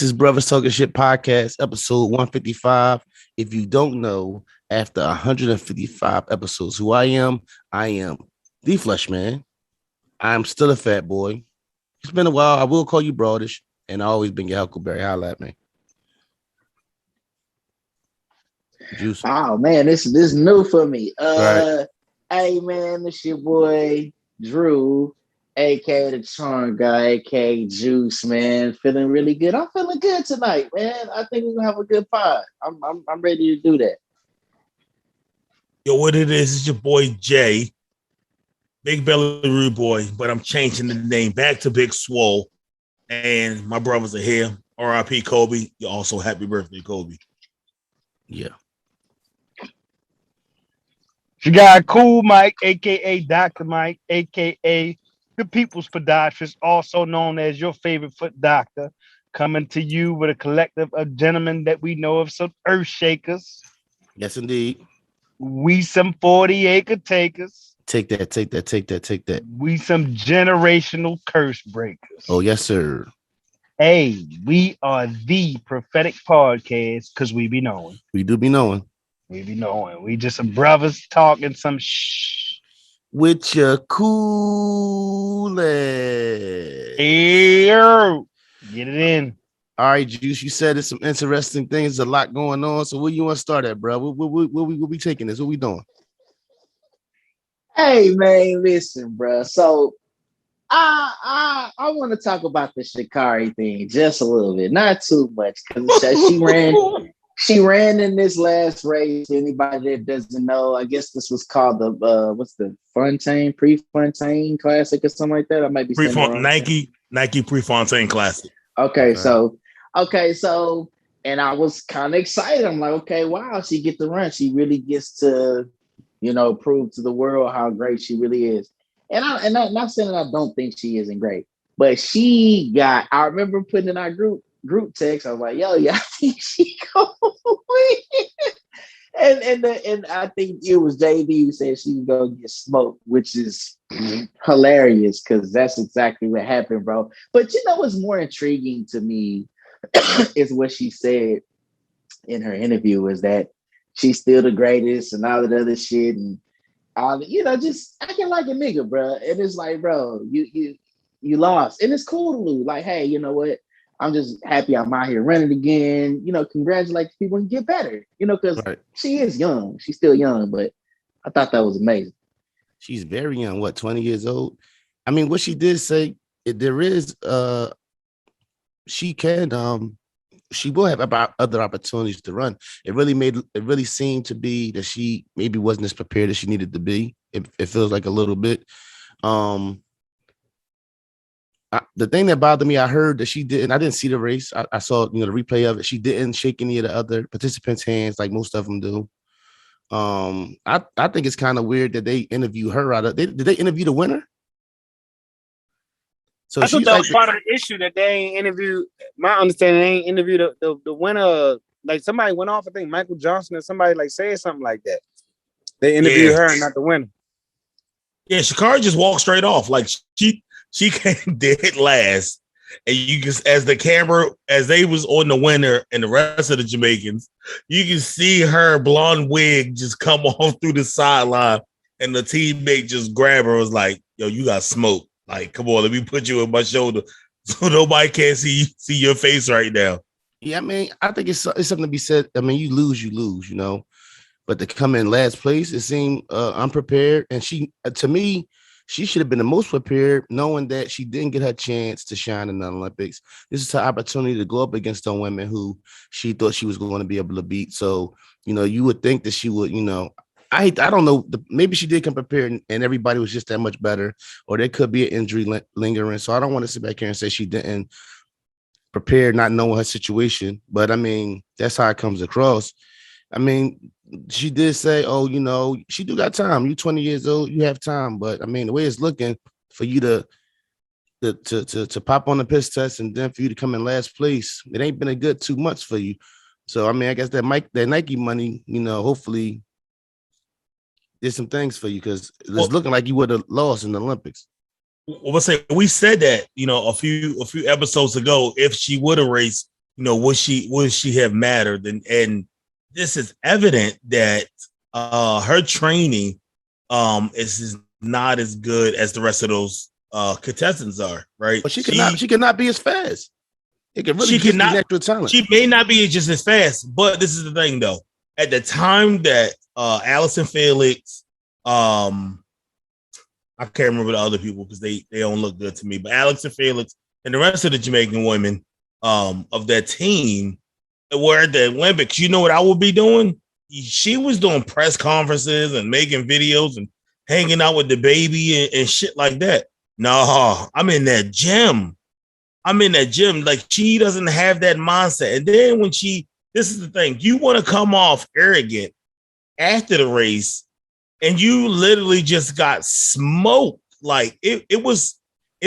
is Brothers Talking Shit podcast, episode 155. If you don't know, after 155 episodes, who I am the Flesh Man. I'm still a fat boy. It's been a while. I will call you Broadish, and I always been your Huckleberry. Holla at me. Juice. Oh man, this new for me. Right. Hey man, this your boy Drew, aka the Charm Guy, aka Juice, man. Feeling really good. I'm feeling good tonight, man. I think we're gonna have a good pod. I'm ready to do that. Yo, what it is your boy Jay, Big Belly Rude Boy, but I'm changing the name back to Big Swole. And my brothers are here. R.I.P. Kobe. You also happy birthday, Kobe. Yeah. You got Cool Mike, aka Dr. Mike, aka the People's Podiatrist, also known as your favorite foot doctor, coming to you with a collective of gentlemen that we know of, some earth shakers. Yes, indeed. We some 40-acre takers. Take that. We some generational curse breakers. Oh, yes, sir. Hey, we are the prophetic podcast because we be knowing. We do be knowing. We be knowing. We just some brothers talking some shh. With your cool Here. Get it in. All right, Juice, you said there's some interesting things, a lot going on. So where you want to start at, bro? Where we taking this? What we doing? Hey man, listen, bro. So I want to talk about the Sha'Carrie thing just a little bit, not too much, because she ran in this last race. Anybody that doesn't know, I guess this was called the what's the Prefontaine Classic or something like that. I might be saying Nike Prefontaine Classic. Okay, so and I was kind of excited. I'm like, okay, wow, she get to run. She really gets to, prove to the world how great she really is. And I'm not saying that I don't think she isn't great, but I remember putting in our group text. I was like, yo, I think she gonna win. And I think it was JD who said she was gonna get smoked, which is hilarious because that's exactly what happened, bro. But what's more intriguing to me is what she said in her interview is that she's still the greatest and all that other shit and all, just acting like a nigga, bro. And it's like, bro, you lost, and it's cool to lose. Like, hey, you know what? I'm just happy I'm out here running again. Congratulate people and get better. Because She is young. She's still young, but I thought that was amazing. She's very young. What, 20 years old? I mean, what she did say, there is she will have about other opportunities to run. It really seemed to be that she maybe wasn't as prepared as she needed to be. It feels like a little bit. The thing that bothered me, I heard that she didn't. I didn't see the race. I saw the replay of it. She didn't shake any of the other participants' hands like most of them do. I think it's kind of weird that they interview her did they interview the winner? So I thought that was part of the issue that they ain't interviewed. My understanding, they ain't interviewed the winner. Like somebody went off. I think Michael Johnson or somebody said something like that. They interviewed her and not the winner. Yeah, Sha'Carrie just walked straight off. Like she came dead last, and you can, as they was on the winner and the rest of the Jamaicans, you can see her blonde wig just come off through the sideline, and the teammate just grab her. Was like, "Yo, you got smoked. Like, come on, let me put you on my shoulder so nobody can't see your face right now." Yeah, I mean, I think it's something to be said. I mean, you lose, but to come in last place, it seemed unprepared. And to me, she should have been the most prepared, knowing that she didn't get her chance to shine in the Olympics. This is her opportunity to go up against the women who she thought she was going to be able to beat. So, you would think that she would, I don't know. Maybe she did come prepared and everybody was just that much better, or there could be an injury lingering. So I don't want to sit back here and say she didn't prepare, not knowing her situation. But I mean, that's how it comes across. I mean, she did say, "Oh, she do got time. You 20 years old, you have time." But I mean, the way it's looking for you to pop on the piss test and then for you to come in last place, it ain't been a good 2 months for you. So I mean, I guess that Nike money, hopefully did some things for you because it's looking like you would have lost in the Olympics. Well, let's say we said that a few episodes ago. If she would have raced, would she have mattered? And this is evident that her training is not as good as the rest of those contestants are, right? But she cannot be as fast. It could really be natural talent. She may not be just as fast, but this is the thing though. At the time that Allison Felix, I can't remember the other people because they don't look good to me, but Allison Felix and the rest of the Jamaican women of that team were at the Olympics. You know what I would be doing? She was doing press conferences and making videos and hanging out with the baby and shit like that. No, I'm in that gym. Like, she doesn't have that mindset. And then when this is the thing, you want to come off arrogant after the race, and you literally just got smoked. Like it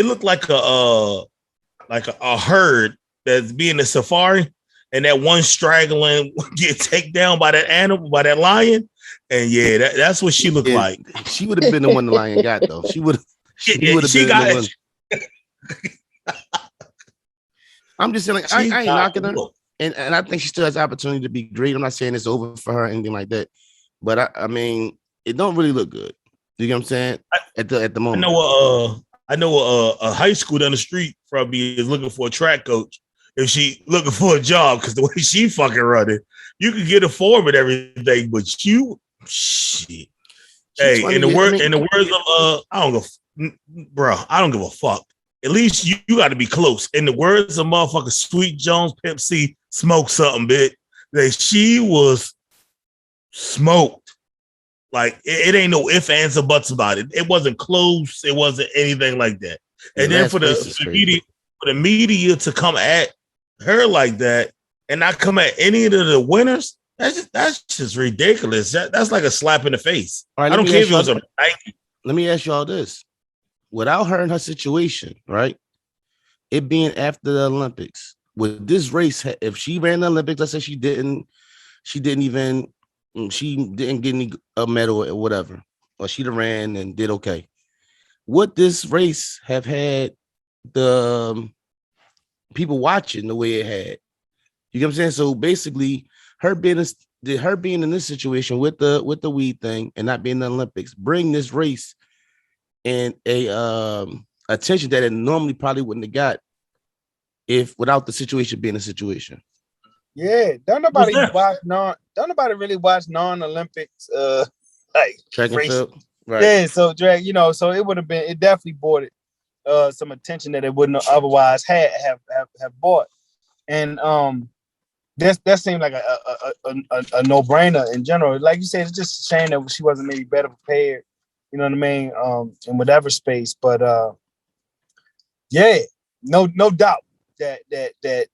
looked like a herd that's being a safari, and that one straggling get taken down by that animal, by that lion. And yeah, that's what she looked like. She would have been the one the lion got though. She would have been the one. I'm just saying, like, I ain't knocking her, and I think she still has the opportunity to be great. I'm not saying it's over for her or anything like that, but I mean, it don't really look good. You know what I'm saying? At the moment, I know a high school down the street probably is looking for a track coach if she looking for a job, because the way she fucking running, you could get a form and everything, but shit. Hey, in the words of I don't give a fuck. At least you got to be close. In the words of motherfucker Sweet Jones Pimp C, smoke something, bitch. That she was smoked. Like it ain't no ifs, ands, or buts about it. It wasn't close. It wasn't anything like that. And then for the media to come at her like that and not come at any of the winners, that's just ridiculous. That's like a slap in the face. Right, I don't care if it was a Nike. Let me ask you all this. Without her in her situation, right? It being after the Olympics, with this race, if she ran the Olympics, let's say she didn't get a medal or whatever, or she'd have ran and did okay. Would this race have had the people watching the way it had? You know what I'm saying? So basically, her being in this situation with the weed thing and not being in the Olympics, bring this race and a attention that it normally probably wouldn't have got without the situation being a situation. Yeah, don't nobody really watch non-Olympics like track and field. Right. Yeah, so drag, so it would have been, it definitely brought it some attention that it wouldn't otherwise have bought. And that seemed like a no-brainer in general. Like you said, it's just a shame that she wasn't maybe better prepared. You know what I mean? In whatever space, but yeah, no doubt that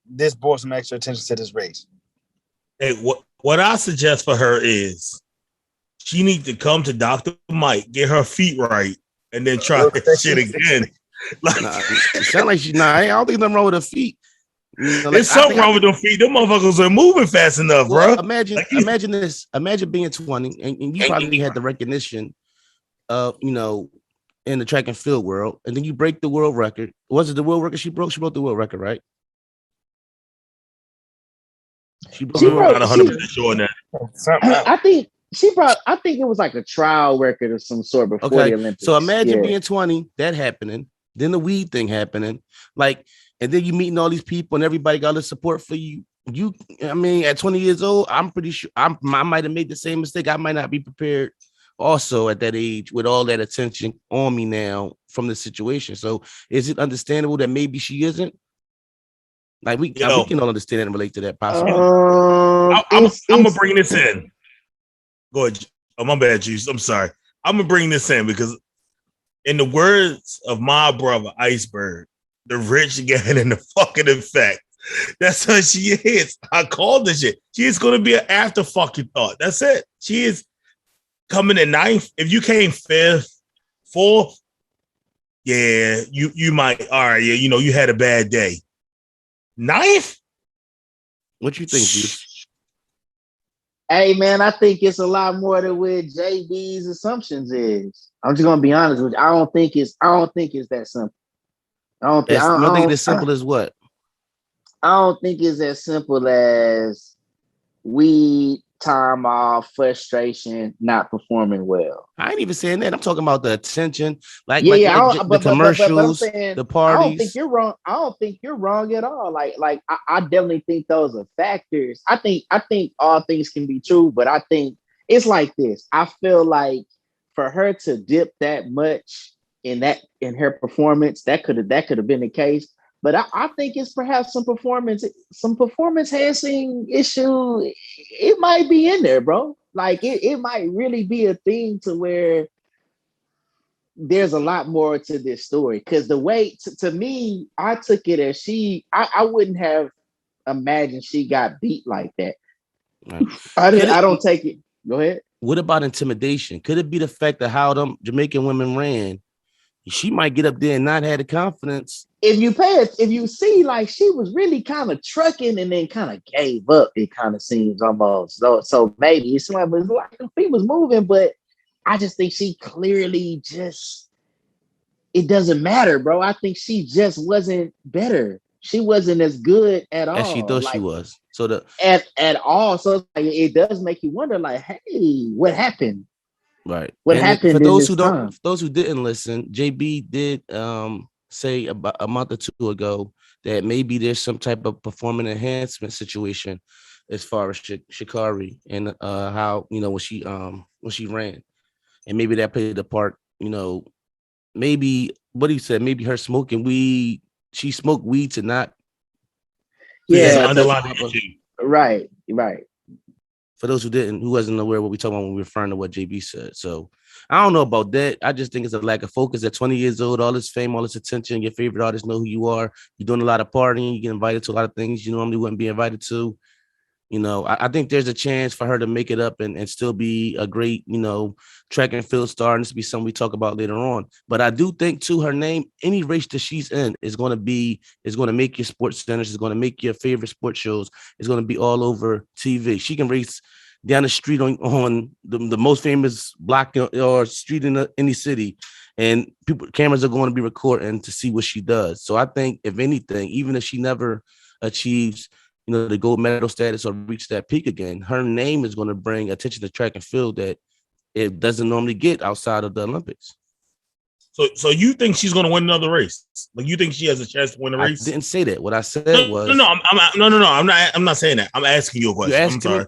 this brought some extra attention to this race. Hey, what I suggest for her is she needs to come to Dr. Mike, get her feet right, and then try that shit again. It sounds like I don't think nothing wrong with her feet. There's something wrong with them feet. Them motherfuckers are moving fast enough, bro. Imagine this. Imagine being 20 and you probably had the recognition in the track and field world, and then you break the world record. Was it the world record she broke? She broke the world record, right? She broke. Not 100% sure on that. I think it was like a trial record of some sort before the Olympics. So imagine being 20, that happening, then the weed thing happening, and then you meeting all these people and everybody got the support for you. At 20 years old, I'm pretty sure I might have made the same mistake. I might not be prepared also at that age with all that attention on me now from the situation. So is it understandable that maybe she isn't? Like we can all understand and relate to that possibly. I'm gonna bring this in. Go ahead. Oh, my bad, Juice. I'm sorry. I'm gonna bring this in because in the words of my brother Iceberg, the rich getting in the fucking effect. That's how she is. I called this shit. She is gonna be an after fucking thought. That's it. She is coming in 9th. If you came 5th, 4th, yeah, you might. All right, yeah, you had a bad day. 9th? What you think, Juice? Hey man, I think it's a lot more than what JB's assumptions is. I'm just gonna be honest with you. I don't think it's that simple. I don't think it's simple as what? I don't think it's as simple as weed, time off, frustration, not performing well. I ain't even saying that. I'm talking about the attention, Yeah, yeah. the But I'm commercials, saying the I don't think parties. you're wrong. I don't think you're wrong at all. I definitely think those are factors. I think all things can be true, but I think it's like this. I feel like for her to dip that much in her performance, that could have been the case. But I think it's perhaps some performance enhancing issue. It might be in there, bro. Like it might really be a thing to where there's a lot more to this story. Because the way to me, I took it as I wouldn't have imagined she got beat like that. Right. I don't take it. Go ahead. What about intimidation? Could it be the fact of how them Jamaican women ran? She might get up there and not have the confidence. If you see, like she was really kind of trucking and then kind of gave up, it kind of seems almost. So maybe it's like the feet was moving, but I just think she clearly just it doesn't matter, bro. I think she just wasn't better. She wasn't as good at As she all. thought she Like was. So the at all. So like, it does make you wonder, like, hey, what happened? right. What And happened for in those this who don't, time? for those who didn't listen, JB did say about a month or two ago that maybe there's some type of performance enhancement situation as far as Sha'Carrie and how when she ran. And maybe that played a part, maybe what he said, maybe her smoking weed, she smoked weed to not There's an Yeah, to, underlying issue. right. for those who wasn't aware what we talking about when we were referring to what JB said. So I don't know about that. I just think it's a lack of focus. At 20 years old, all this fame, all this attention, your favorite artists know who you are. You're doing a lot of partying. You get invited to a lot of things you normally wouldn't be invited to. I think there's a chance for her to make it up and still be a great, track and field star. And this will be something we talk about later on. But I do think too, her name, any race that she's in is going to make your sports centers, is going to make your favorite sports shows, is going to be all over TV. She can race down the street on the most famous block or street in any city. And cameras are going to be recording to see what she does. So I think if anything, even if she never achieves the gold medal status or reach that peak again, her name is going to bring attention to track and field that it doesn't normally get outside of the Olympics. So you think she's going to win another race? Like you think she has a chance to win a race? I didn't say that. What I said was no. I'm not saying that. I'm asking you a question. I'm sorry.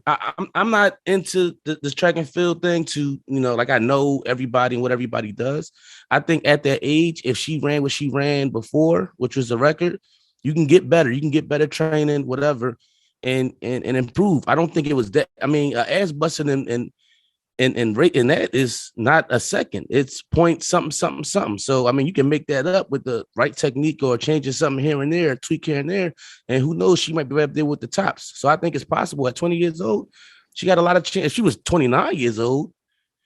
I'm not into this track and field thing. Like I know everybody and what everybody does. I think at that age, if she ran what she ran before, which was the record, you can get better. You can get better training, whatever, and improve. I don't think it was that. I mean, ass busting and that is not a second. It's point something. So I mean, you can make that up with the right technique or changing something here and there, tweak here and there, and who knows, she might be right up there with the tops. So I think it's possible at 20 years old, she got a lot of chance. If she was 29 years old,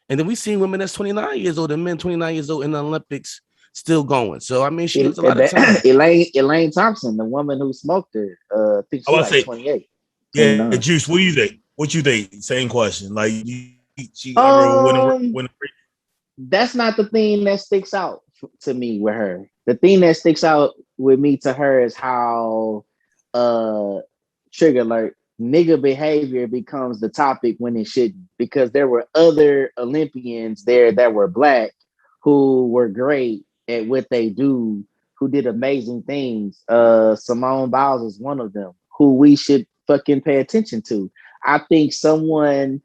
and then we seen women that's 29 years old and men 29 years old in the Olympics still going. So I mean, she has a lot of time. Elaine Thompson, the woman who smoked her, I think she's like 28. Yeah, Juice. What do you think? What you think? Same question. Like she win. That's not the thing that sticks out to me with her. The thing that sticks out with me to her is how trigger alert nigga behavior becomes the topic when it shouldn't, because there were other Olympians there that were black who were great at what they do, who did amazing things. Simone Biles is one of them who we should fucking pay attention to. I think someone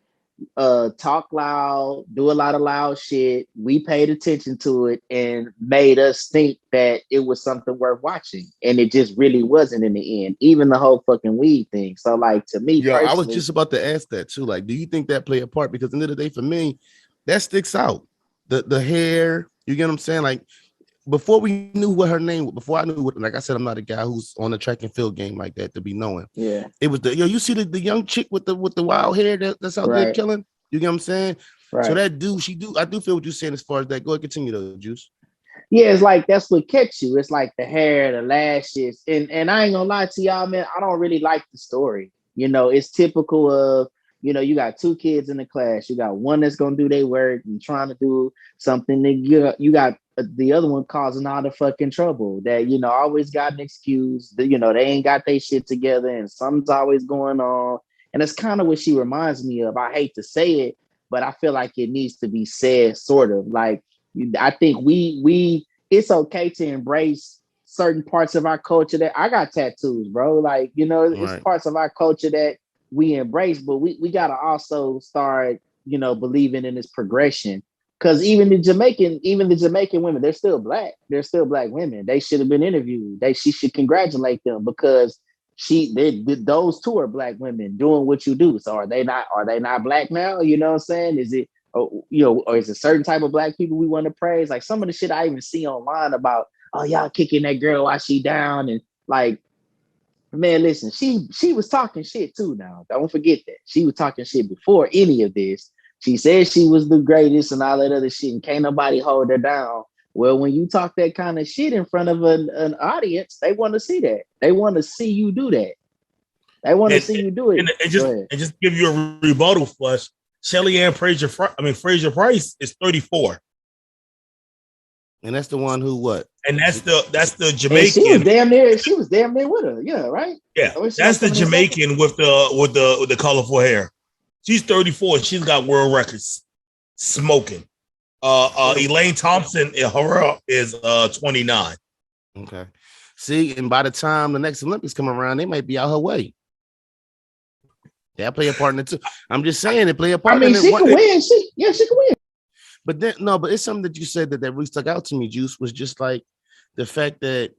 talk loud, do a lot of loud shit. We paid attention to it and made us think that it was something worth watching. And it just really wasn't in the end, even the whole fucking weed thing. So like to me, yeah, I was just about to ask that too. Like, do you think that play a part? Because at the end of the day, for me, that sticks out. The hair, you get what I'm saying? Like before we knew what her name was, before I knew what, like I said, I'm not a guy who's on the track and field game like that to be knowing. Yeah. It was you see the young chick with the wild hair that's out there killing. You get what I'm saying? Right. So that dude, I do feel what you're saying as far as that. Go ahead, continue though, Juice. Yeah, it's like that's what catch you. It's like the hair, the lashes, and I ain't gonna lie to y'all, man. I don't really like the story. It's typical of you got two kids in the class. You got one that's gonna do their work and trying to do something. You got the other one causing all the fucking trouble. That always got an excuse. They ain't got their shit together, and something's always going on. And that's kind of what she reminds me of. I hate to say it, but I feel like it needs to be said, sort of. Like I think we it's okay to embrace certain parts of our culture. That I got tattoos, bro. Like it's parts of our culture that we embrace, but we gotta also start believing in this progression. Because even the Jamaican women, they're still black. They're still black women. They should have been interviewed. She should congratulate them because those two are black women doing what you do. So are they not black now? You know what I'm saying? Is it or is it certain type of black people we want to praise? Like some of the shit I even see online about, oh, y'all kicking that girl while she down, and like, man, listen, she was talking shit too. Now, don't forget that she was talking shit before any of this. She said she was the greatest and all that other shit, and can't nobody hold her down. Well, when you talk that kind of shit in front of an audience, they want to see that. They want to see you do that. They want to see you do it. And just give you a rebuttal, Flush. Shelly Ann Fraser Price is 34. And that's the one who what? And that's the Jamaican. She was damn near with her. Yeah, right? Yeah. That's the Jamaican with the colorful hair. She's 34. She's got world records smoking. Elaine Thompson is 29. Okay. See, and by the time the next Olympics come around, they might be out her way. Yeah, play a part in it too. I'm just saying they play a part. I mean, she can win. She can win. But then but it's something that you said that really stuck out to me, Juice, was just like the fact that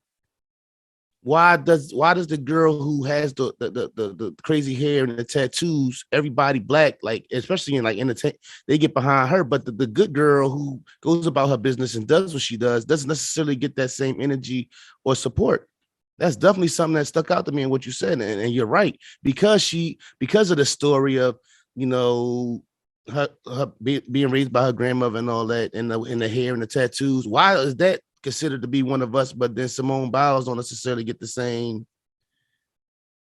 why does the girl who has the crazy hair and the tattoos, everybody black, like especially in like entertainment, they get behind her, but the good girl who goes about her business and does what she does doesn't necessarily get that same energy or support. That's definitely something that stuck out to me in what you said, and you're right, because of the story of her being raised by her grandmother and all that, and the hair and the tattoos. Why is that considered to be one of us, but then Simone Biles don't necessarily get the same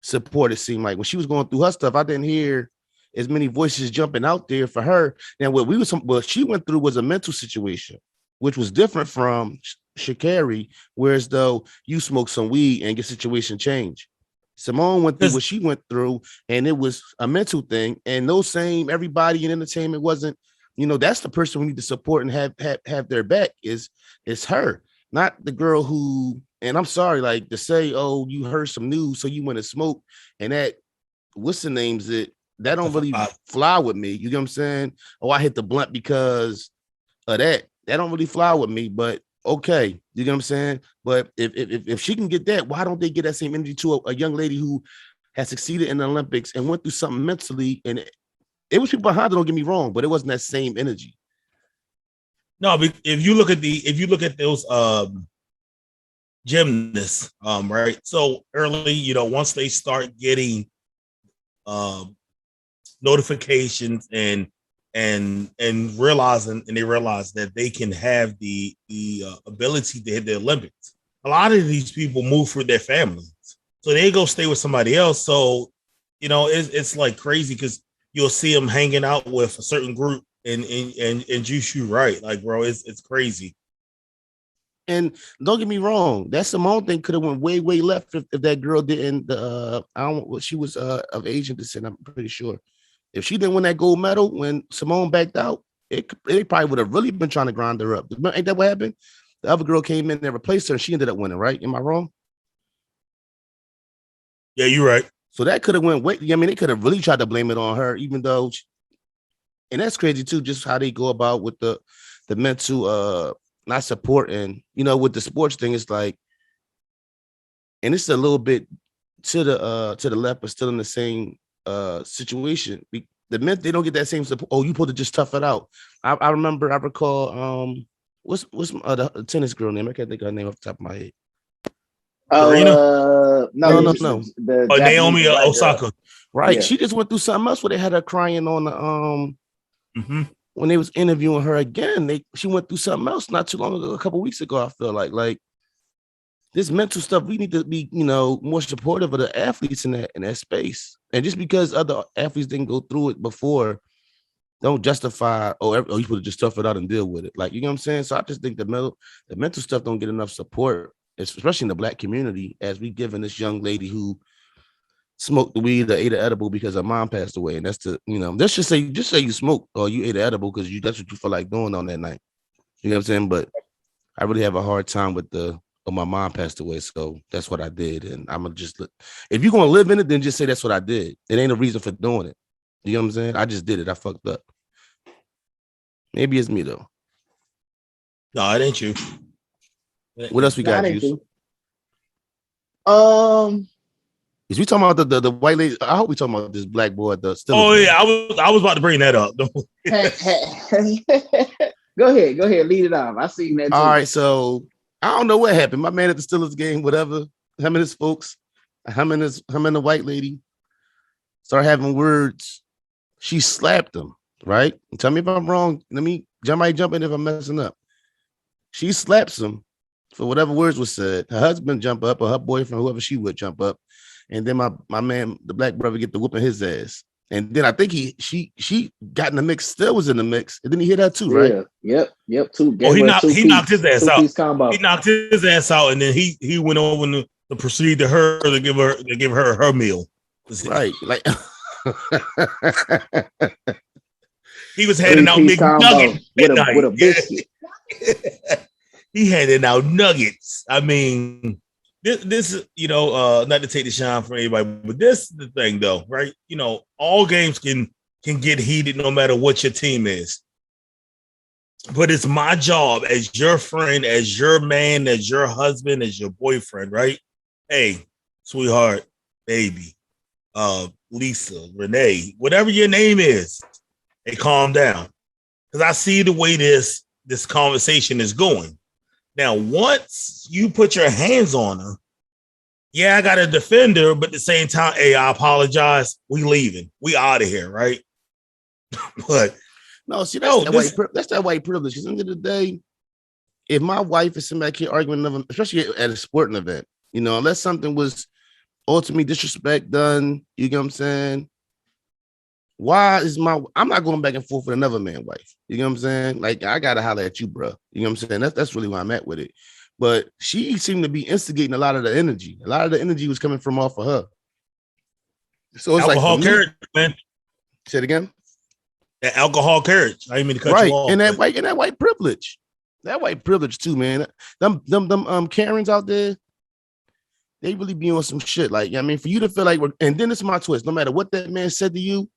support? It seemed like when she was going through her stuff, I didn't hear as many voices jumping out there for her. Now, what she went through was a mental situation, which was different from Sha'Carrie, whereas though you smoke some weed and your situation changed. Simone went through what she went through, and it was a mental thing. And everybody in entertainment wasn't, that's the person we need to support and have their back is her, not the girl who, and I'm sorry, like to say, oh, you heard some news, so you went to smoke, and that, what's the names it, that don't really fly with me. You know what I'm saying? Oh, I hit the blunt because of that. That don't really fly with me, but okay, you know what I'm saying? But if she can get that, why don't they get that same energy to a young lady who has succeeded in the Olympics and went through something mentally? And it was people behind her, don't get me wrong, but it wasn't that same energy. No, but if you look at those gymnasts, right? So early, once they start getting notifications and realizing, and they realize that they can have the ability to hit the Olympics. A lot of these people move for their families, so they go stay with somebody else. So it's like crazy because you'll see them hanging out with a certain group, and Juice, you right, like bro, it's crazy. And don't get me wrong, that Simone thing could have went way left if that girl didn't. She was of Asian descent, I'm pretty sure. If she didn't win that gold medal when Simone backed out, it probably would have really been trying to grind her up. Ain't that what happened? The other girl came in and replaced her, and she ended up winning, right? Am I wrong? Yeah, you're right. So that could have went way. I mean, they could have really tried to blame it on her, even though, and that's crazy too, just how they go about with the mental not supporting, with the sports thing. It's like, and it's a little bit to the left, but still in the same situation. The men, they don't get that same support. Oh, you supposed to just tough it out. I recall what's the tennis girl name? I can't think of her name off the top of my head. No. Naomi Osaka. Right. Yeah. She just went through something else where they had her crying on the when they was interviewing her again. She went through something else not too long ago, a couple weeks ago. I feel like this mental stuff, we need to be, more supportive of the athletes in that space. And just because other athletes didn't go through it before, don't justify or you put just tough it out and deal with it. Like, you know what I'm saying? So I just think the mental stuff don't get enough support, especially in the Black community, as we giving this young lady who smoked the weed or ate an edible because her mom passed away. And that's let's just say you smoke or you ate an edible because that's what you feel like doing on that night. You know what I'm saying? But I really have a hard time with my mom passed away. So that's what I did. And I'm gonna just if you're gonna live in it, then just say that's what I did. It ain't a reason for doing it. You know what I'm saying? I just did it. I fucked up. Maybe it's me though. No, it ain't you. What else we got, Juice? Is we talking about the white lady? I hope we talking about this black boy. Yeah, I was about to bring that up. Go ahead, lead it off. I seen that too. All right, so I don't know what happened. My man at the Steelers game, whatever. Him and his folks, him and the white lady start having words. She slapped him, right? Tell me if I'm wrong. Might jump in if I'm messing up. She slaps him for whatever words was said. Her husband jump up, or her boyfriend, whoever she would jump up, and then my man, the black brother, get the whooping his ass. And then I think she got in the mix, still was in the mix, and then he hit her too, right? Yeah. Yep. Two. He knocked his ass out. He knocked his ass out, and then he went over to proceed to her to give her meal. Right, like. He was handing out McNuggets with a biscuit. He handing out nuggets. I mean, this not to take the shine from anybody, but this is the thing though, right? All games can get heated no matter what your team is. But it's my job as your friend, as your man, as your husband, as your boyfriend, right? Hey, sweetheart, baby, Lisa, Renee, whatever your name is, hey, calm down. Because I see the way this conversation is going. Now, once you put your hands on her, yeah, I got to defend her, but at the same time, hey, I apologize. We leaving. We out of here, right? But no, see, that's that white privilege. Because at the end of the day, if my wife is somebody here arguing, especially at a sporting event, unless something was ultimately disrespect done, you get what I'm saying? I'm not going back and forth with another man's wife. You know what I'm saying? Like, I gotta holler at you, bro. You know what I'm saying? That's really where I'm at with it. But she seemed to be instigating a lot of the energy. A lot of the energy was coming from off of her. So it's alcohol carriage, man. Say it again. That alcohol carriage. I didn't mean to cut you off. And that white privilege. That white privilege too, man. Them Karens out there, they really be on some shit. Like, for you to feel like and then it's my twist. No matter what that man said to you,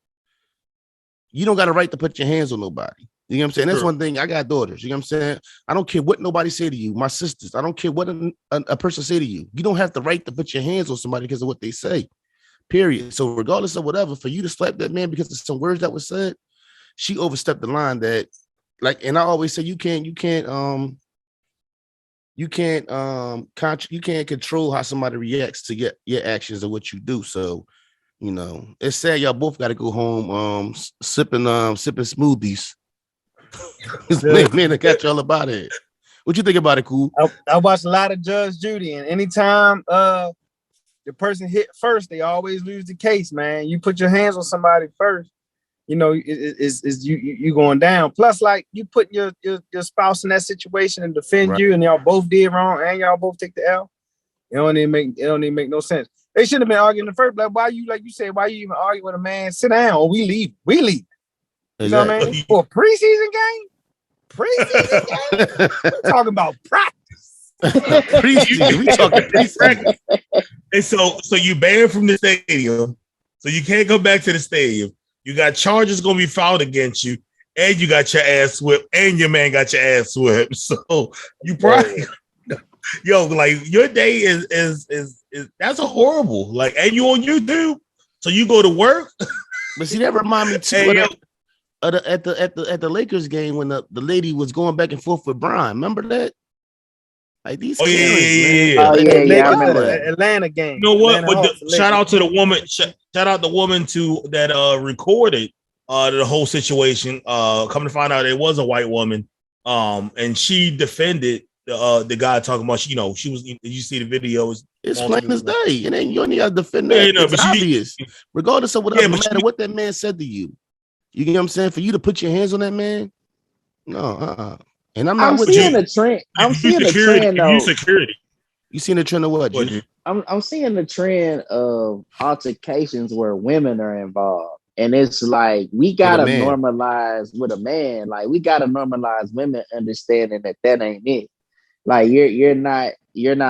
you don't got a right to put your hands on nobody. You know what I'm saying? That's one thing. I got daughters. You know what I'm saying? I don't care what nobody say to you. My sisters. I don't care what a person say to you. You don't have the right to put your hands on somebody because of what they say. Period. So regardless of whatever, for you to slap that man because of some words that was said, she overstepped the line that, like, and I always say you can't control how somebody reacts to your actions or what you do. So, it's sad y'all both got to go home sipping smoothies. Man, I got y'all about it. What you think about it, Cool? I watched a lot of Judge Judy, and anytime the person hit first, they always lose the case, man. You put your hands on somebody first, is you going down. Plus, like, you put your spouse in that situation and defend you, and y'all both did wrong, and y'all both take the L. It don't even make no sense. They should have been arguing in the first place. Why you even argue with a man? Sit down, or we leave. We leave. You know what I mean? For a preseason game? We're talking about practice. Preseason. We talking preseason. And so you banned from the stadium. So you can't go back to the stadium. You got charges going to be filed against you, and you got your ass whipped, and your man got your ass whipped. So you probably... like, your day is that's a horrible, like, and you on YouTube, so you go to work. But see, that remind me too at the Lakers game when the lady was going back and forth with Bryan. Remember that? Like, these Atlanta game. You know what? But shout out to the woman. Shout out the woman that recorded the whole situation. Coming to find out, it was a white woman. And she defended the guy talking about, she was. You see the video? It's plain as day. And then you only got to defend that. It's obvious, regardless of whatever, no matter what that man said to you. You get what I'm saying? For you to put your hands on that man, no, And I'm not I'm with seeing you. a trend. I'm You seeing a security. trend You though. security. You seen the trend of what, What, Juice? I'm seeing the trend of altercations where women are involved. And it's like we With a gotta man. normalize with a man. Like we gotta normalize women understanding that ain't it. Like you're not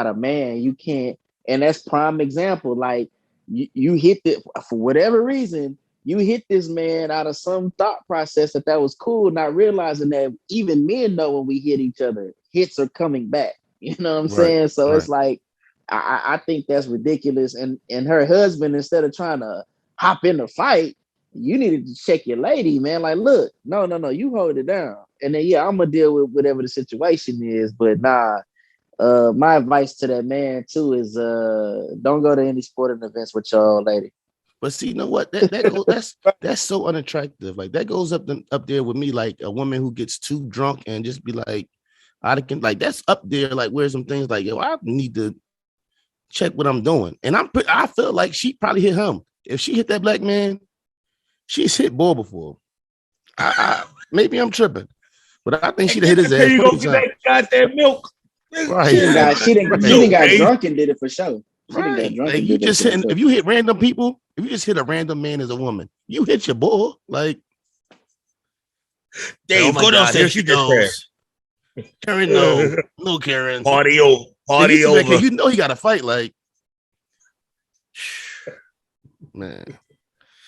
a man. You can't. And that's prime example. Like you hit it for whatever reason. You hit this man out of some thought process that was cool, not realizing that even men know when we hit each other, hits are coming back. You know what I'm Right, saying? So right. it's like I think that's ridiculous. And her husband, instead of trying to hop in the fight, you needed to check your lady, man. Like, look, no, you hold it down. And then I'm gonna deal with whatever the situation is. But nah, my advice to that man too is don't go to any sporting events with your old lady. But see, you know what? That's so unattractive. Like that goes up there with me, like a woman who gets too drunk and just be like, like that's up there. Like where some things like, yo, I need to check what I'm doing. And I feel like she probably hit him. If she hit that black man, she's hit Bull before. Maybe I'm tripping, but I think she'd have hit his ass. You go get that goddamn milk. Right. She didn't got drunk and did it for sure. Right. Like you just hitting, if you hit random people, if you just hit a random man as a woman, you hit your bull. Like Dave, go downstairs. Here she goes. Karen, no Karen. Party over. Like, you know he got to fight. Like, man,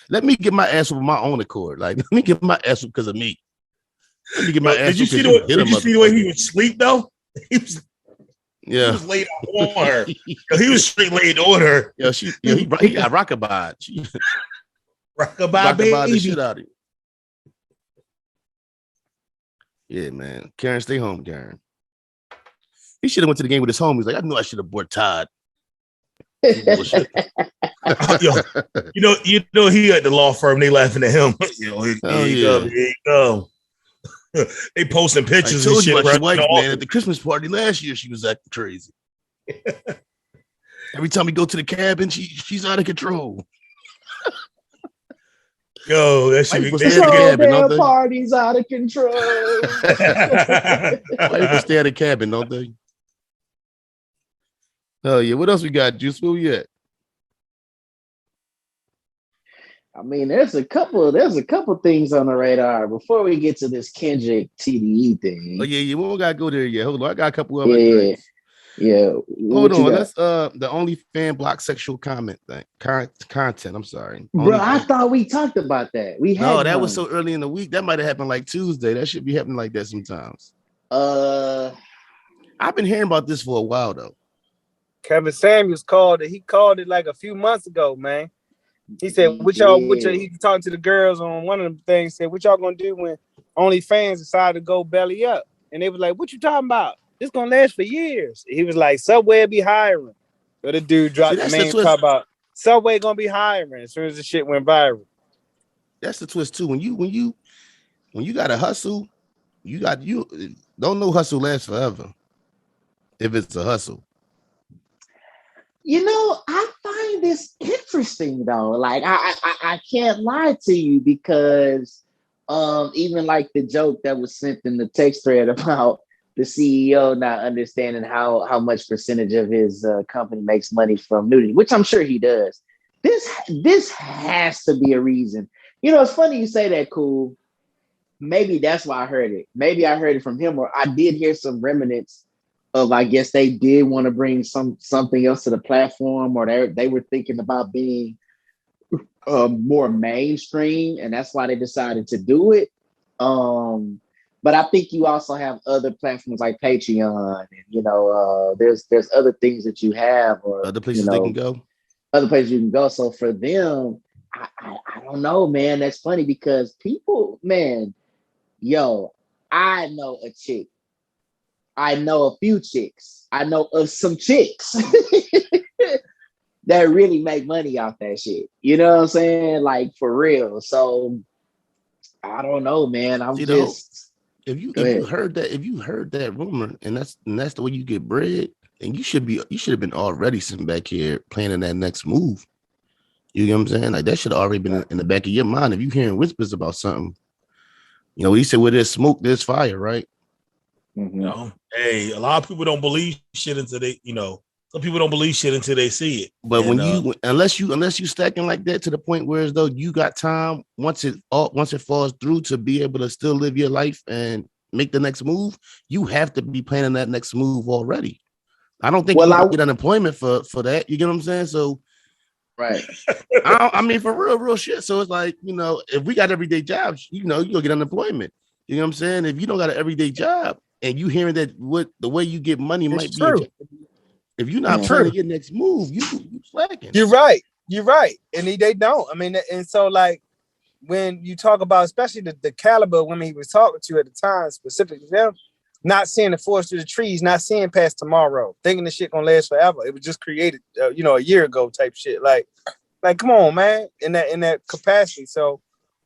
let me get my ass with my own accord. Like, let me get my ass because of me. Let me get my ass. Did you see the way he would sleep though? He was laid on her. He was straight laid on her. He got rockabye. Rockabye baby. The shit out of you. Yeah, man. Karen, stay home, Karen. He should have went to the game with his homies. Like, I knew I should have bought Todd. Yo, you know, he at the law firm. They laughing at him. Here you go. They posting pictures I told and shit. You about your wife, man, office. at the Christmas party last year, she was acting crazy. Every time we go to the cabin, she's out of control. Yo, that shit be their party's out of control. Why you stay at a cabin, don't they? Oh yeah, what else we got, Juice? Where we at? I mean, there's a couple things on the radar before we get to this Kendrick TDE thing. Oh yeah, we don't gotta go there yet. Hold on, I got a couple other things. Yeah. Hold on, let's the OnlyFans block sexual comment thing. Content. I'm sorry, bro. I thought we talked about that. That was so early in the week. That might have happened like Tuesday. That should be happening like that sometimes. I've been hearing about this for a while though. Kevin Samuels called it. He called it like a few months ago, man. He said, he talked to the girls on one of the things, said, what y'all gonna do when OnlyFans decide to go belly up? And they was like, what you talking about? This gonna last for years. He was like, Subway will be hiring. But the dude dropped the main talk about Subway gonna be hiring as soon as the shit went viral. That's the twist too. When you gotta hustle, you don't know hustle lasts forever. If it's a hustle. You know, I find this interesting though. Like I can't lie to you because even like the joke that was sent in the text thread about the CEO not understanding how much percentage of his company makes money from nudity, which I'm sure he does. This has to be a reason. You know, it's funny you say that, Cool. Maybe that's why I heard it. Maybe I heard it from him, or I did hear some remnants of, I guess they did want to bring something else to the platform, or they were thinking about being more mainstream, and that's why they decided to do it. But I think you also have other platforms like Patreon, and there's other things that you have, or other places they can go. Other places you can go. So for them, I don't know, man. That's funny because people, man, I know a chick. I know a few chicks. I know of some chicks that really make money off that shit. You know what I'm saying? Like for real. So I don't know, man. If you heard that rumor and that's the way you get bread, then you should have been already sitting back here planning that next move. You know what I'm saying? Like that should have already been in the back of your mind. If you hearing whispers about something, you know, he said, where there's smoke, there's fire, right? Mm-hmm. You know, hey, a lot of people don't believe shit until they, you know, some people don't believe shit until they see it. But and, when unless you stacking like that to the point where as though you got time once it falls through to be able to still live your life and make the next move, you have to be planning that next move already. I don't think you can get unemployment for that. You get what I'm saying? So, right. I mean, for real shit. So it's like, you know, if we got everyday jobs, you know, you'll get unemployment. You know what I'm saying? If you don't got an everyday job and you hearing that what the way you get money might be in jeopardy, if you're not planning your next move, you slacking. You're right. And they don't. I mean, and so like when you talk about, especially the caliber of women he was talking to at the time, specifically them, not seeing the forest through the trees, not seeing past tomorrow, thinking the shit gonna last forever. It was just created, a year ago type shit. Like, come on, man, in that capacity. So,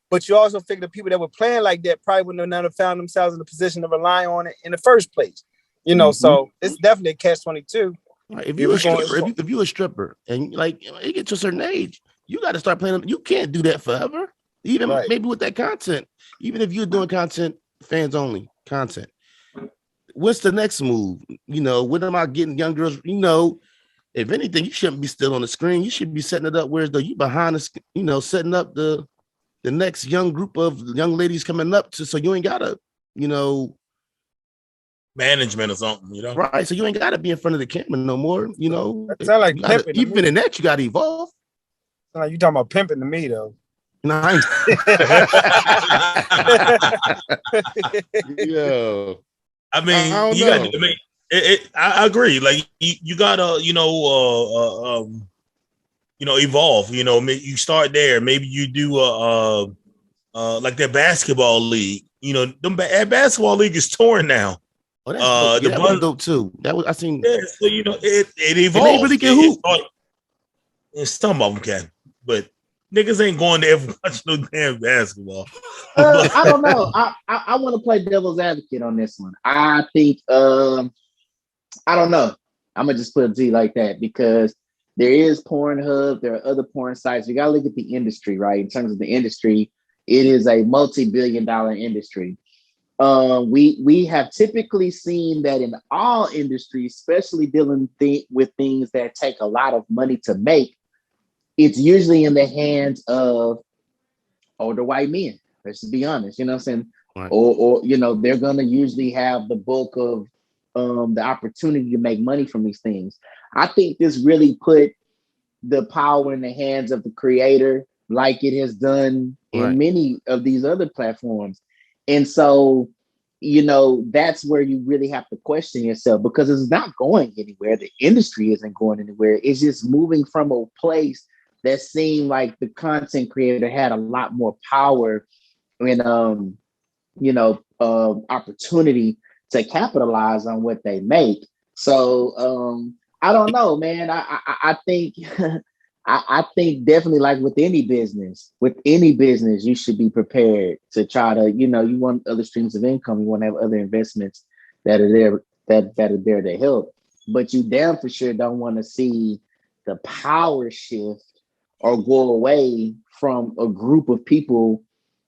but you also figure the people that were playing like that probably wouldn't have never found themselves in the position to rely on it in the first place. You know, so it's definitely a catch-22. Right. If you're a stripper and like you get to a certain age, you got to start playing. You can't do that forever. Even maybe with that content, even if you're doing content, fans only content. What's the next move? You know, when am I getting young girls? You know, if anything, you shouldn't be still on the screen. You should be setting it up whereas though you behind the, you know, setting up the next young group of young ladies coming up to, so you ain't gotta, you know, management or something, you know, right? So you ain't gotta be in front of the camera no more. You know, sound like pimping. Even in that, you gotta evolve. You talking about pimping to me though? Nice. Yo. I mean, you got. I mean, I agree. Like you gotta, evolve. You know, you start there. Maybe you do like that basketball league. You know, that basketball league is torn now. Oh, that was dope too. That was I seen. Yeah, so you know, it evolved. And they really can hoop. And some of them can, but niggas ain't going there for watch no damn basketball. I don't know. I want to play devil's advocate on this one. I think I don't know. I'm gonna just put it to you like that because there is Pornhub, there are other porn sites. You gotta look at the industry, right? In terms of the industry, it is a multi-billion-dollar industry. We have typically seen that in all industries, especially dealing with things that take a lot of money to make, it's usually in the hands of older white men. Let's just be honest, you know what I'm saying? Right. Or you know, they're gonna usually have the bulk of the opportunity to make money from these things. I think this really put the power in the hands of the creator, like it has done in many of these other platforms. And so, you know, that's where you really have to question yourself because it's not going anywhere. The industry isn't going anywhere. It's just moving from a place that seemed like the content creator had a lot more power and, opportunity to capitalize on what they make. So I don't know, man. I think I think definitely like with any business, you should be prepared to try to, you know, you want other streams of income, you want to have other investments that are there that are there to help. But you damn for sure don't want to see the power shift or go away from a group of people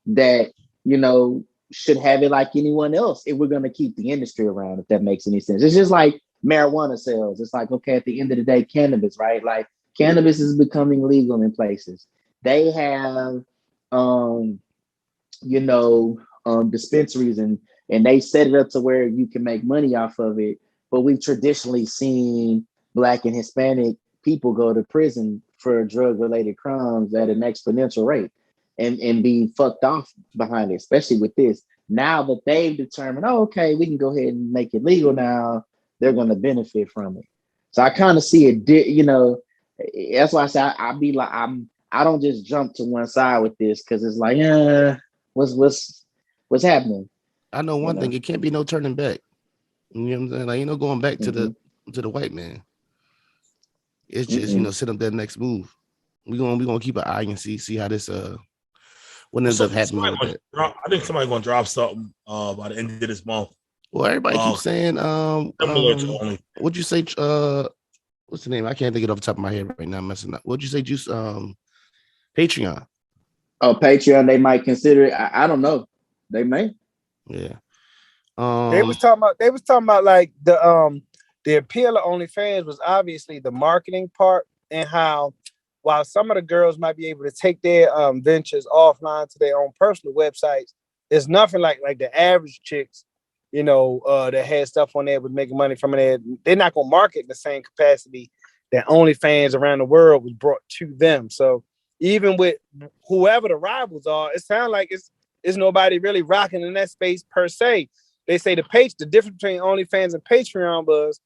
that, you know, should have it like anyone else if we're going to keep the industry around, if that makes any sense. It's just like marijuana sales. It's like, okay, at the end of the day, cannabis, right? Like cannabis is becoming legal in places. They have, dispensaries and they set it up to where you can make money off of it. But we've traditionally seen Black and Hispanic people go to prison for drug-related crimes at an exponential rate and be fucked off behind it, especially with this. Now that they've determined, okay, we can go ahead and make it legal now, they're going to benefit from it. So I kind of see it, that's why I say I don't just jump to one side with this because it's like, what's happening? I know one thing, it can't be no turning back. You know what I'm saying? Like, ain't no going back to the white man. It's just, set up that next move. We're gonna keep an eye and see how this what ends up happening with that. I think somebody's gonna drop something by the end of this month. Well, everybody keeps saying what'd you say? What's the name? I can't think it off the top of my head right now. I'm messing up. What'd you say, Juice? Patreon. Oh, Patreon, they might consider it. I don't know. They may. Yeah. They was talking about like the appeal of OnlyFans was obviously the marketing part and how while some of the girls might be able to take their ventures offline to their own personal websites, it's nothing like the average chicks, that had stuff on there was making money from it. They're not gonna market in the same capacity that OnlyFans around the world was brought to them. So even with whoever the rivals are, it sounds like it's nobody really rocking in that space per se. They say the difference between OnlyFans and Patreon was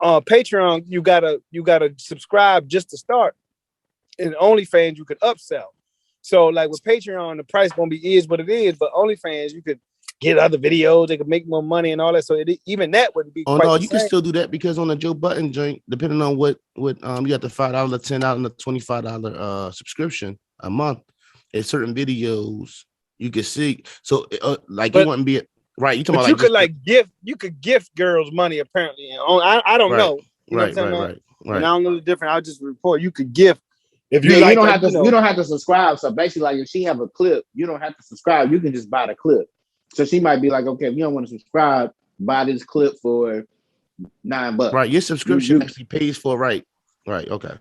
Patreon, you gotta subscribe just to start. In OnlyFans, you could upsell. So like with Patreon, the price gonna be is what it is, but OnlyFans, you could get other videos, they could make more money and all that. So even that wouldn't be. Oh quite no, the you same. can still do that because on the Joe Button joint, depending on what you got the $5, $10, and the $25 subscription a month, and certain videos you can see. So like it wouldn't be right. You talking about you could gift girls money apparently. I don't know. You know what I'm saying, man? Right. And I don't know the difference. I'll just report you could gift. If you you don't have to subscribe. So basically, like if she have a clip, you don't have to subscribe. You can just buy the clip. So she might be like, okay, if you don't want to subscribe, buy this clip for $9. Right, your subscription actually pays for right. Okay.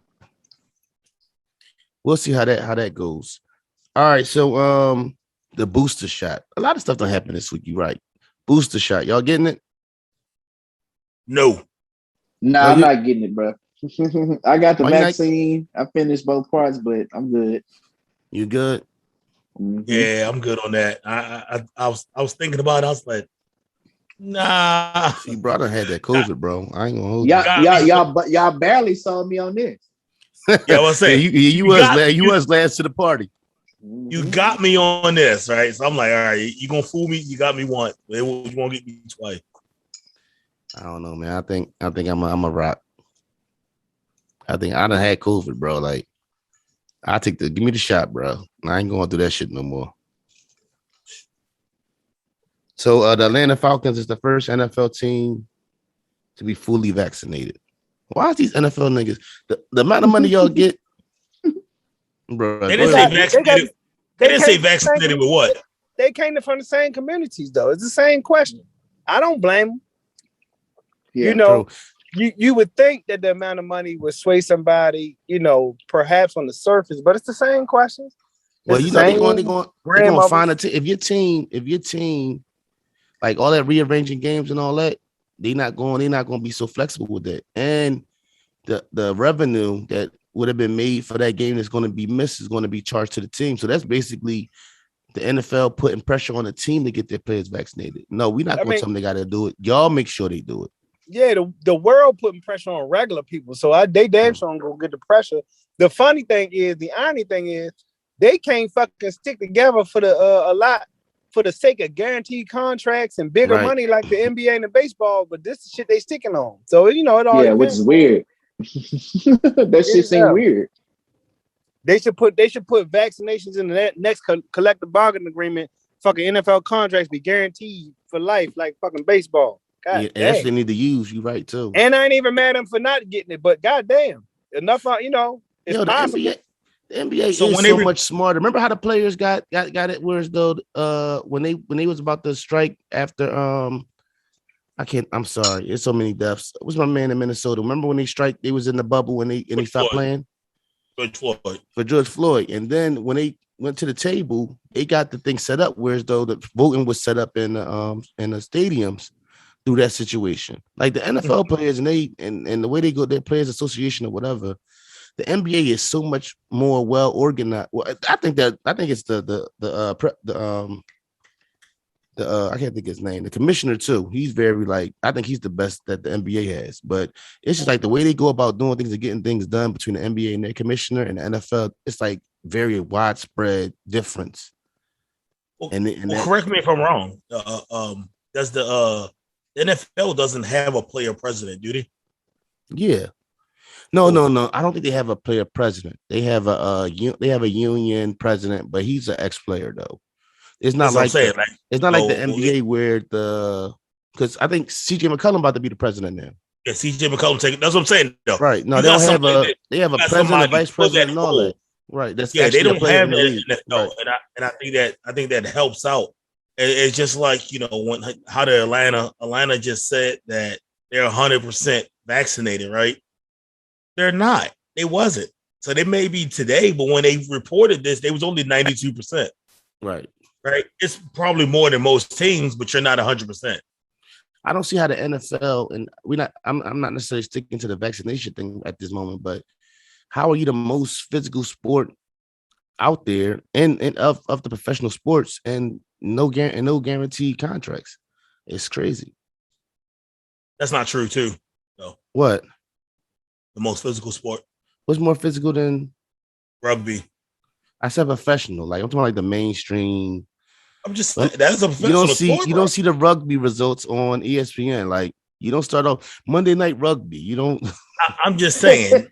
We'll see how that goes. All right, so the booster shot. A lot of stuff don't happen this week. You right? Booster shot. Y'all getting it? No. Nah, I'm not getting it, bro. I got the vaccine. I finished both parts, but I'm good. You good? Mm-hmm. Yeah, I'm good on that. I was thinking about it. I was like, nah. See, brother had that COVID, bro. I ain't gonna hold you. Y'all barely saw me on this. Yeah, I was saying you was last to the party. You got me on this, right? So I'm like, all right, you gonna fool me? You got me once. You won't get me twice. I don't know, man. I think I'm a rock. I think I done had COVID, bro. Like, give me the shot, bro. I ain't going through that shit no more. So the Atlanta Falcons is the first NFL team to be fully vaccinated. Why is these NFL niggas the amount of money y'all get? Bro, they didn't say vaccinated. They didn't say vaccinated with what? They came from the same communities, though. It's the same question. I don't blame them. Yeah, you would think that the amount of money would sway somebody, perhaps on the surface, but it's the same questions. Well, they're going to find a team. If your team, like all that rearranging games and all that, they're not going to be so flexible with that. And the revenue that would have been made for that game that's going to be missed is going to be charged to the team. So that's basically the NFL putting pressure on the team to get their players vaccinated. No, we're not going to tell them they got to do it. Y'all make sure they do it. Yeah, the world putting pressure on regular people. So they damn sure gonna go get the pressure. The irony thing is, they can't fucking stick together for the a lot for the sake of guaranteed contracts and bigger money like the NBA and the baseball. But this is shit they sticking on. So it all. Yeah, which is weird. That shit seems weird. They should put vaccinations in the next collective bargaining agreement. Fucking NFL contracts be guaranteed for life, like fucking baseball. Yeah, that's what they need to use. You right too. And I ain't even mad at them for not getting it, but goddamn, enough. It's possible. The NBA is so much smarter. Remember how the players got it? Whereas though, when they was about to strike after I'm sorry, it's so many deaths. It was my man in Minnesota. Remember when they strike? They was in the bubble and they stopped playing. For George Floyd, and then when they went to the table, they got the thing set up. Whereas though the voting was set up in the stadiums. Through that situation, like the NFL players and the way they go, their players association or whatever, the NBA is so much more well organized. Well, I think it's the I can't think his name, the commissioner too. He's very I think he's the best that the NBA has. But it's just like the way they go about doing things and getting things done between the NBA and their commissioner and the NFL. It's like very widespread difference. Correct me if I'm wrong. Does the NFL doesn't have a player president, do they? Yeah. No. I don't think they have a player president. They have a union president, but he's an ex-player though. It's not like it's not like the NBA where because I think CJ McCollum about to be the president now. Yeah, CJ McCollum taking. That's what I'm saying though. Right. No, they have a president, a vice president, and all that. Right. That's Yeah, they actually a don't player have in the that in league. the NFL, Right. and I think that helps out. It's just like when how the Atlanta just said that they're 100% vaccinated, right? They're not. They wasn't. So they may be today, but when they reported this, they was only 92%. Right. Right. It's probably more than most teams, but you're not 100%. I don't see how the NFL and I'm not necessarily sticking to the vaccination thing at this moment, but how are you the most physical sport out there and of the professional sports and no guaranteed contracts? It's crazy. That's not true, too. No. What? The most physical sport? What's more physical than rugby? I said professional. Like I'm talking like the mainstream. I'm just that's a professional you don't see sport, you don't see the rugby results on ESPN. Like you don't start off Monday Night Rugby. You don't. I'm just saying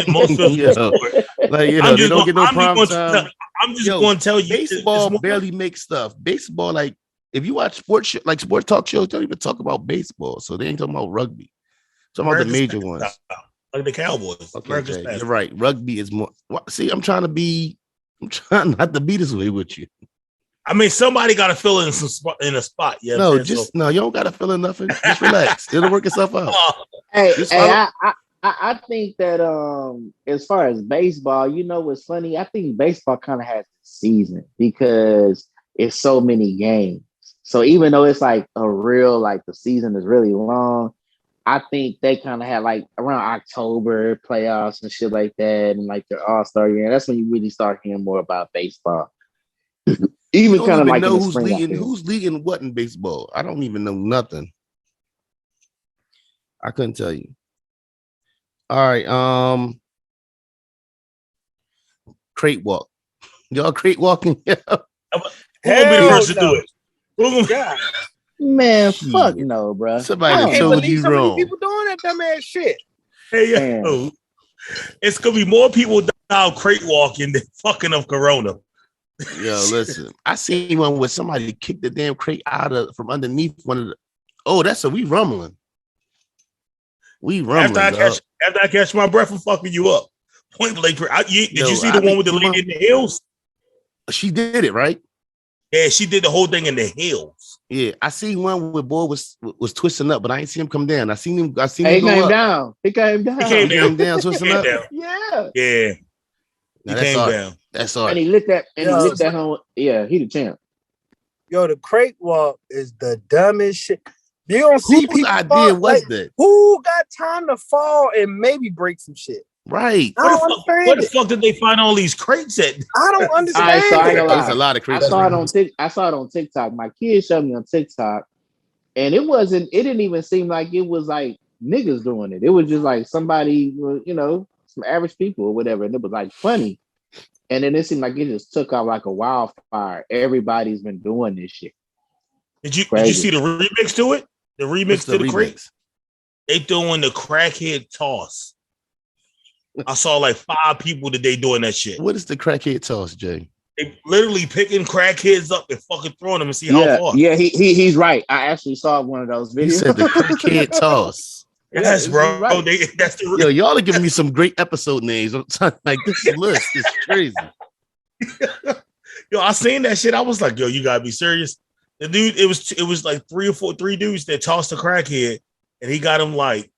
most physical sport. Like they don't get no prime time. I'm just going to tell you, baseball barely makes stuff. Baseball, like if you watch sports talk shows, don't even talk about baseball. So they ain't talking about rugby. Talking about the major ones, like the Cowboys. Okay, you're right. Rugby is more. See, I'm trying not to be this way with you. I mean, somebody got to fill in a spot. Yeah. No, no. You don't got to fill in nothing. Just relax. It'll work itself out. I think that as far as baseball, what's funny? I think baseball kind of has a season because it's so many games. So even though it's like the season is really long, I think they kind of had like around October playoffs and shit like that, and like their All-Star year. That's when you really start hearing more about baseball. Even kind of like know who's leading what in baseball. I don't even know nothing. I couldn't tell you. All right, crate walk. Y'all crate walking? Who gonna be the person to do it? God. Man, fuck no, bro. Somebody told you wrong. People doing that dumbass shit. Hey, it's gonna be more people down crate walking than fucking of Corona. Yo, listen. I seen one where somebody kicked the damn crate from underneath one of the. Oh, we rumbling. We rumbling. After I catch my breath from fucking you up. Point blank. Did you see the one with the lady in the hills? She did it, right? Yeah, she did the whole thing in the hills. Yeah, I seen one where boy was twisting up, but I ain't see him come down. I seen him. He came down. He came down, twisting up. Down. Yeah. Yeah. He came down. That's all. And he lit that. And he lit that home. Yeah, he the champ. Yo, the crate walk is the dumbest shit. You don't see whose people idea was that? Who got time to fall and maybe break some shit? Right. Where the fuck did they find all these crates at? I don't understand. There's a lot of crates. I saw it on TikTok. My kids showed me on TikTok, and it didn't even seem like it was like niggas doing it. It was just like somebody, some average people or whatever, and it was like funny. And then it seemed like it just took off like a wildfire. Everybody's been doing this shit. Did you see the remix to it? The remix to the crate? They doing the crackhead toss. I saw like 5 people today doing that shit. What is the crackhead toss, Jay? They literally picking crackheads up and fucking throwing them and see how far. Yeah, he's right. I actually saw one of those videos. He said the crackhead toss. Yes, bro. Right. That's the Yo, y'all are giving me some great episode names. I'm like, this list is crazy. Yo, I seen that shit. I was like, yo, you gotta be serious. The dude, it was like 3 dudes that tossed a crackhead, and he got him like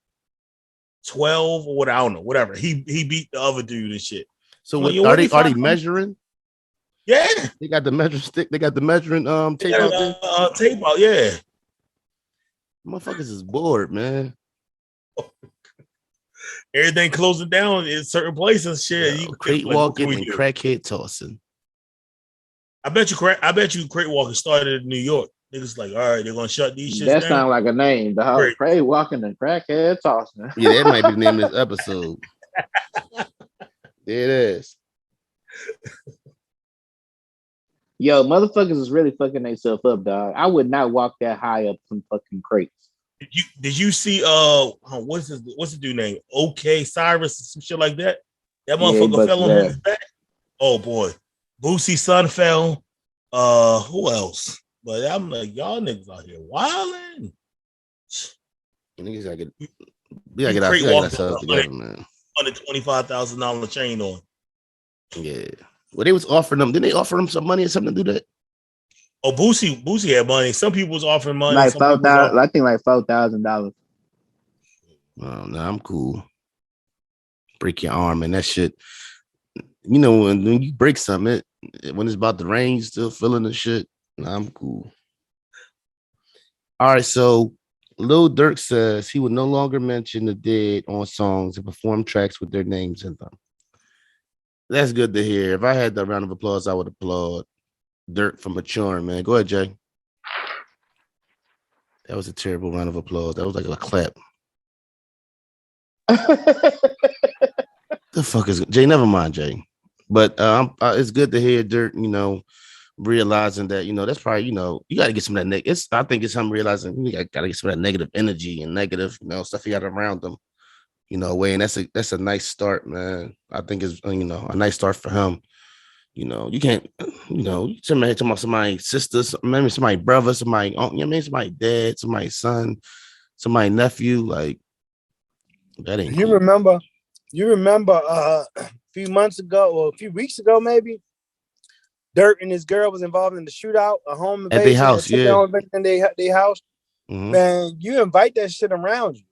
12 or what, I don't know, whatever. He beat the other dude and shit. So are they measuring? Yeah. They got the measuring stick. They got the measuring tape out there. Tape out, yeah. Motherfuckers is bored, man. Everything closing down in certain places. Shit, you crate walking and crackhead tossing. I bet you crate walking started in New York. Niggas like, all right, they're gonna shut these shit down. That sounds like a name. The whole crate walking and crackhead tossing. Yeah, that might be the name of this episode. There it is. Yo, motherfuckers is really fucking themselves up, dog. I would not walk that high up some fucking crates. Did you see what's the dude name? OK Cyrus or some shit like that? That motherfucker fell on his back. Oh boy. Boosie's son fell. Who else? But I'm like, y'all niggas out here wilding. Niggas gotta get ourselves together, man. On a $25,000 chain on. Yeah. Well, they was offering them. Didn't they offer them some money or something to do that? Oh, Boosie had money. Some people was offering money. Like Some people was 4,000. I think like $4,000. Oh, no, I'm cool. Break your arm and that shit. You know, when you break something, when it's about to rain, you still feeling the shit. Nah, I'm cool. All right, so Lil Durk says he would no longer mention the dead on songs and perform tracks with their names in them. That's good to hear. If I had that round of applause, I would applaud Durk for maturing, man. Go ahead, Jay. That was a terrible round of applause. That was like a clap. The fuck is Jay? Never mind, Jay. But it's good to hear Durk, you know, realizing that, you know, that's probably, you know, you got to get some of that I think it's him realizing you got to get some of that negative energy and negative, you know, stuff he got around them, you know, way. And that's a nice start, man. I think it's, you know, a nice start for him. You know, you can't, you know, somebody talking about somebody's sister, maybe somebody's brother, somebody, you know what I mean, somebody's dad, somebody's son, somebody's nephew. Like, that ain't cool. You remember a few months ago or a few weeks ago, maybe, Durk and his girl was involved in the shootout, a home invasion at their house, yeah. In their house. Mm-hmm. Man, you invite that shit around you.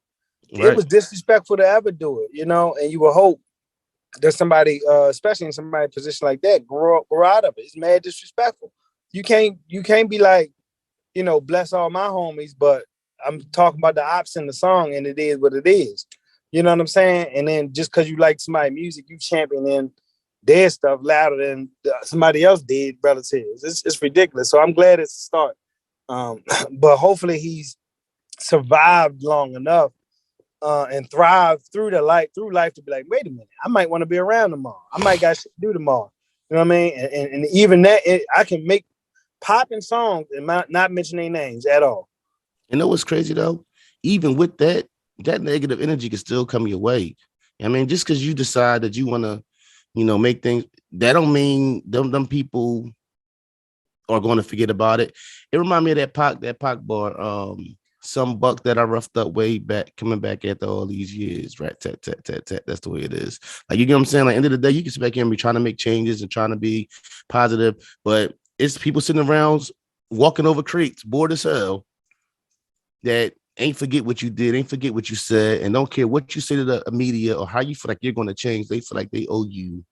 Right. It was disrespectful to ever do it, you know, and you would hope that somebody, especially in somebody's position like that, grow out of it. It's mad disrespectful. You can't be like, you know, bless all my homies, but I'm talking about the ops in the song, and it is what it is. You know what I'm saying? And then just because you like somebody's music, you championing their stuff louder than somebody else did relatives. It's ridiculous. So I'm glad it's a start. But hopefully he's survived long enough and thrived through life to be like, wait a minute, I might want to be around tomorrow. I might got shit to do tomorrow. You know what I mean? And even that, I can make popping songs and not mention their names at all. You know what's crazy though? Even with that negative energy can still come your way. I mean, just because you decide that you want to, you know, make things, that don't mean them people are going to forget about it. It reminds me of that Pac bar, some buck that I roughed up way back, coming back after all these years, right? Tat, tat, tat, tat. That's the way it is. Like, you get what I'm saying? Like, end of the day, you can sit back here and be trying to make changes and trying to be positive, but it's people sitting around walking over crates, bored as hell, that ain't forget what you did, ain't forget what you said, and don't care what you say to the media or how you feel like you're going to change. They feel like they owe you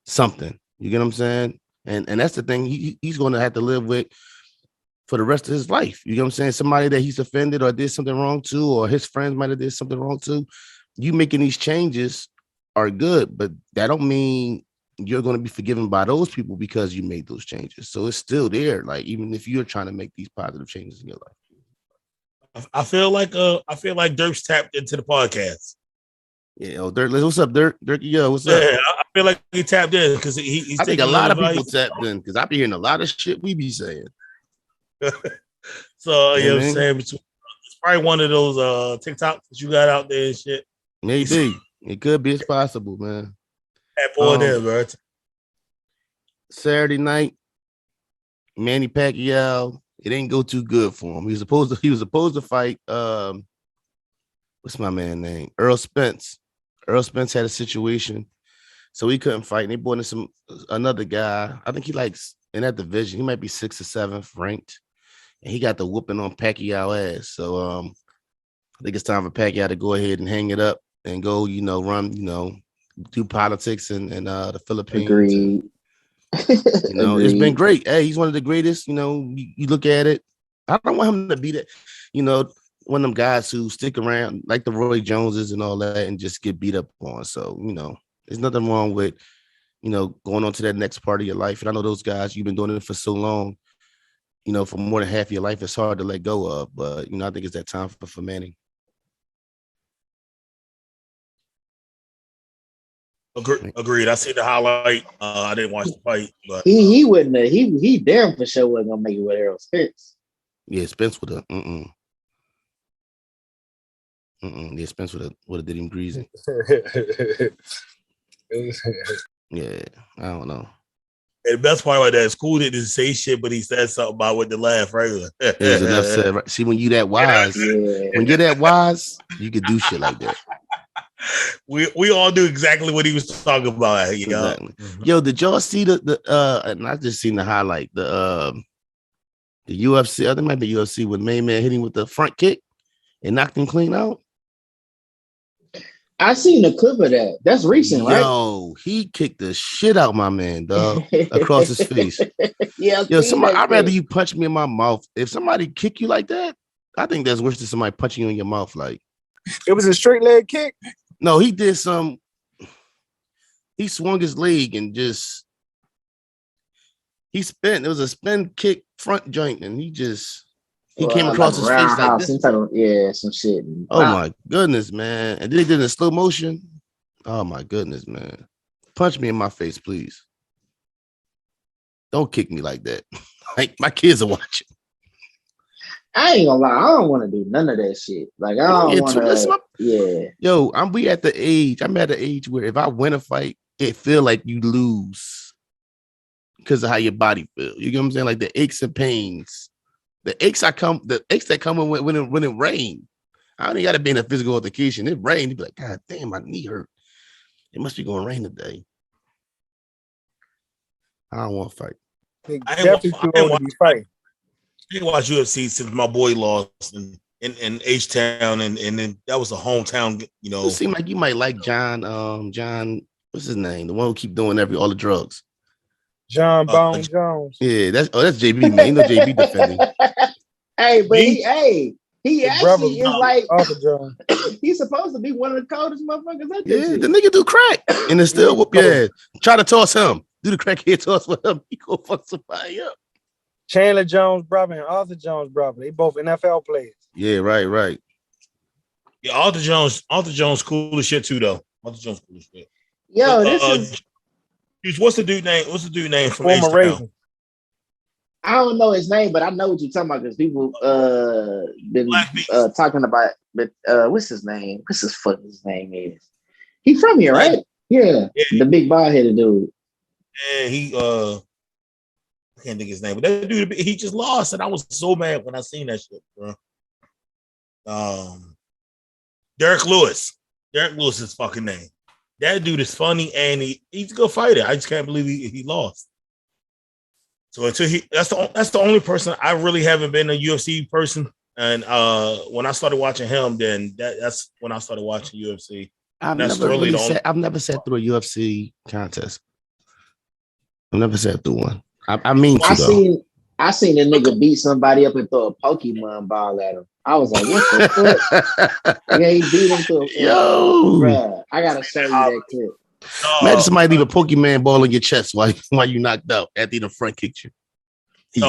something. You get what I'm saying? And that's the thing he's going to have to live with for the rest of his life. You know what I'm saying? Somebody that he's offended or did something wrong to, or his friends might have did something wrong to. You making these changes are good, but that don't mean you're going to be forgiven by those people because you made those changes. So it's still there. Like, even if you're trying to make these positive changes in your life. I feel like Durk's tapped into the podcast. Yeah, Durk, what's up, Durk? Durk, yo, what's up? Yeah, I feel like he tapped in because he's. I think a lot of people tapped in because I be hearing a lot of shit we be saying. So you know what I'm saying? It's probably one of those TikToks that you got out there and shit. Maybe it could be. It's possible, man. Bro. Saturday night, Manny Pacquiao. It didn't go too good for him. He was supposed to fight. What's my man's name? Earl Spence. Earl Spence had a situation, so he couldn't fight. And they brought in another guy. I think he likes in that division. He might be 6th or 7th ranked, and he got the whooping on Pacquiao ass. So I think it's time for Pacquiao to go ahead and hang it up and go, you know, run, you know, do politics in the Philippines. Agreed. You know, it's been great. Hey, he's one of the greatest. You know, you look at it. I don't want him to be that, you know, one of them guys who stick around like the Roy Joneses and all that and just get beat up on. So, you know, there's nothing wrong with, you know, going on to that next part of your life. And I know those guys, you've been doing it for so long, you know, for more than half of your life, it's hard to let go of. But, you know, I think it's that time for Manning. Agreed. I see the highlight. I didn't watch the fight, but he wouldn't have. He damn for sure wasn't gonna make it with Errol Spence. Yeah, Spence would have. Yeah, Spence would have did him greasy. Yeah, I don't know. And the best part about that is Cool didn't say shit, but he said something about with the laugh regular. It was enough said. Right? See, when you that wise, when you're that wise, you could do shit like that. We all knew exactly what he was talking about. Exactly. Yo, did y'all see the and I just seen the highlight, the UFC, I think it might be UFC when main man hit him with the front kick and knocked him clean out. I seen a clip of that. That's recent, right? Yo, he kicked the shit out my man, dog, across his face. Yeah, Yo, somebody, I'd rather you punch me in my mouth. If somebody kick you like that, I think that's worse than somebody punching you in your mouth. Like, it was a straight leg kick. No, he did some. He swung his leg and just he spin. It was a spin kick front joint, and he came across his face like this. Some shit. Oh my goodness, man! And then he did it in slow motion. Oh my goodness, man! Punch me in my face, please. Don't kick me like that. Like my kids are watching. I ain't gonna lie, I don't want to do none of that shit. Like I don't want to. Yeah. Yo, I'm at the age where if I win a fight, it feel like you lose because of how your body feel. You get what I'm saying? Like the aches and pains, the aches that come when it rain. I don't even got to be in a physical altercation. It rained. You be like, God damn, my knee hurt. It must be going to rain today. I don't want to fight. I didn't watch UFC since my boy lost in H-Town, and then that was a hometown, you know. It seemed like you might like John, what's his name? The one who keep doing all the drugs. John Bone Jones. Yeah, that's JB, man. You know JB defending. Hey, but he actually is like he's supposed to be one of the coldest motherfuckers out there. Yeah, the nigga do crack and it's still whoop your ass. Try to toss him. Do the crackhead toss with him. He go fuck somebody up. Chandler Jones brother and Arthur Jones brother. They both NFL players. Yeah, right. Yeah, Arthur Jones cool as shit too, though. Arthur Jones cool as shit. Yo, what's the dude name? What's the dude name from former Raven? I don't know his name, but I know what you're talking about because people been talking about. But what's his name? What's his fucking name is? He from here, right? Yeah. The big bald headed dude. And he I can't think his name, but that dude, he just lost, and I was so mad when I seen that shit, bro. Derek Lewis. Derek Lewis is fucking name. That dude is funny, and he's a good fighter. I just can't believe he lost. So until that's the only person I really haven't been a UFC person. And when I started watching him, then that's when I started watching UFC. I've never sat through a UFC contest. I've never sat through one. I seen a nigga beat somebody up and throw a Pokemon ball at him. I was like, what the fuck? Yeah, he beat him to a Yo, bruh, I gotta show you that clip. Imagine somebody leave a Pokemon ball in your chest while you knocked out after the front kicked you.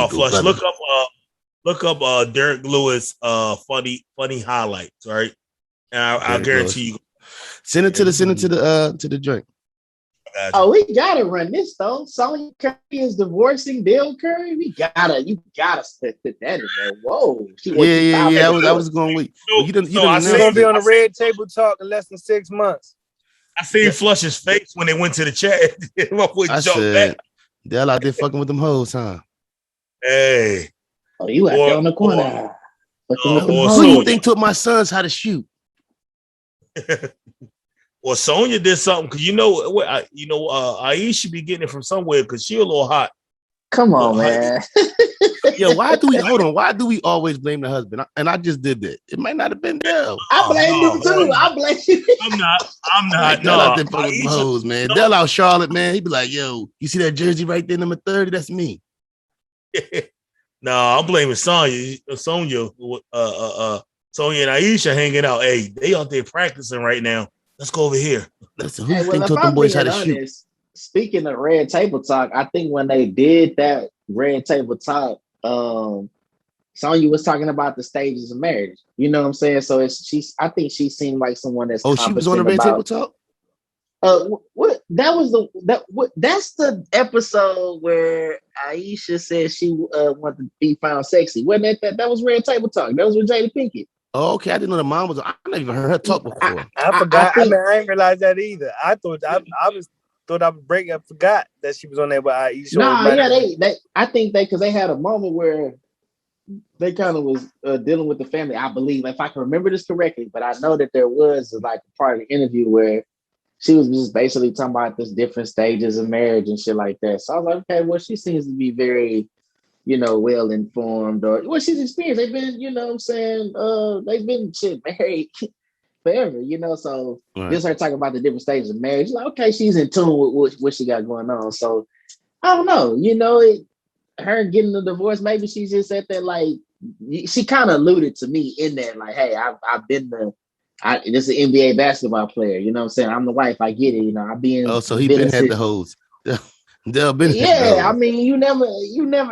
Flush. Look up Derek Lewis funny highlights, right? And I guarantee you. Send it to the joint. Oh, we gotta run this though. Sonya Curry is divorcing Bill Curry. You gotta put that in there. Whoa. Yeah. I was going wait. He's gonna be on the red table talk in less than 6 months. I seen Flush's face when they went to the chat. I said, they're out there fucking with them hoes, huh? Hey. Oh, you out there on the corner. Who do you think taught my sons how to shoot? Well, Sonya did something because Aisha be getting it from somewhere because she a little hot. Come on, man. Yo, why do we always blame the husband? And I just did that. It might not have been them. I blame them too. I blame you. I'm not. Dell out there fucking hoes, man. Dell out Charlotte, man. He be like, yo, you see that jersey right there, number 30? That's me. No, I'm blaming Sonya. Sonya and Aisha hanging out. Hey, they out there practicing right now. Let's go over here. Listen, who think taught them boys how to shoot? Speaking of Red Table Talk, I think when they did that Red Table Talk, Sonya was talking about the stages of marriage. You know what I'm saying? So I think she seemed like someone that's she was on the Red Table Talk? That's the episode where Aisha said she wanted to be found sexy. Wasn't that was Red Table Talk? That was with Jada Pinkett. Oh, okay. I didn't know the mom was. I never even heard her talk before. I forgot. I didn't realize that either. I thought I would break. I forgot that she was on there with Aisha. I think because they had a moment where was dealing with the family, I believe, if I can remember this correctly, but I know that there was like a part of the interview where she was just basically talking about this different stages of marriage and shit like that. So I was like, okay, well, she seems to be very, well informed, or well, she's experienced. They've been, what I'm saying, they've been married forever, so just her talking about the different stages of marriage, like, okay, she's in tune with what she got going on. So I don't know, her getting the divorce, maybe she's just at that, like, she kind of alluded to me in that, like, hey, I've been this is an NBA basketball player, you know what I'm saying? I'm the wife, I get it, I've been. Oh, so he been had the hoes. They'll been yeah, I mean, you never,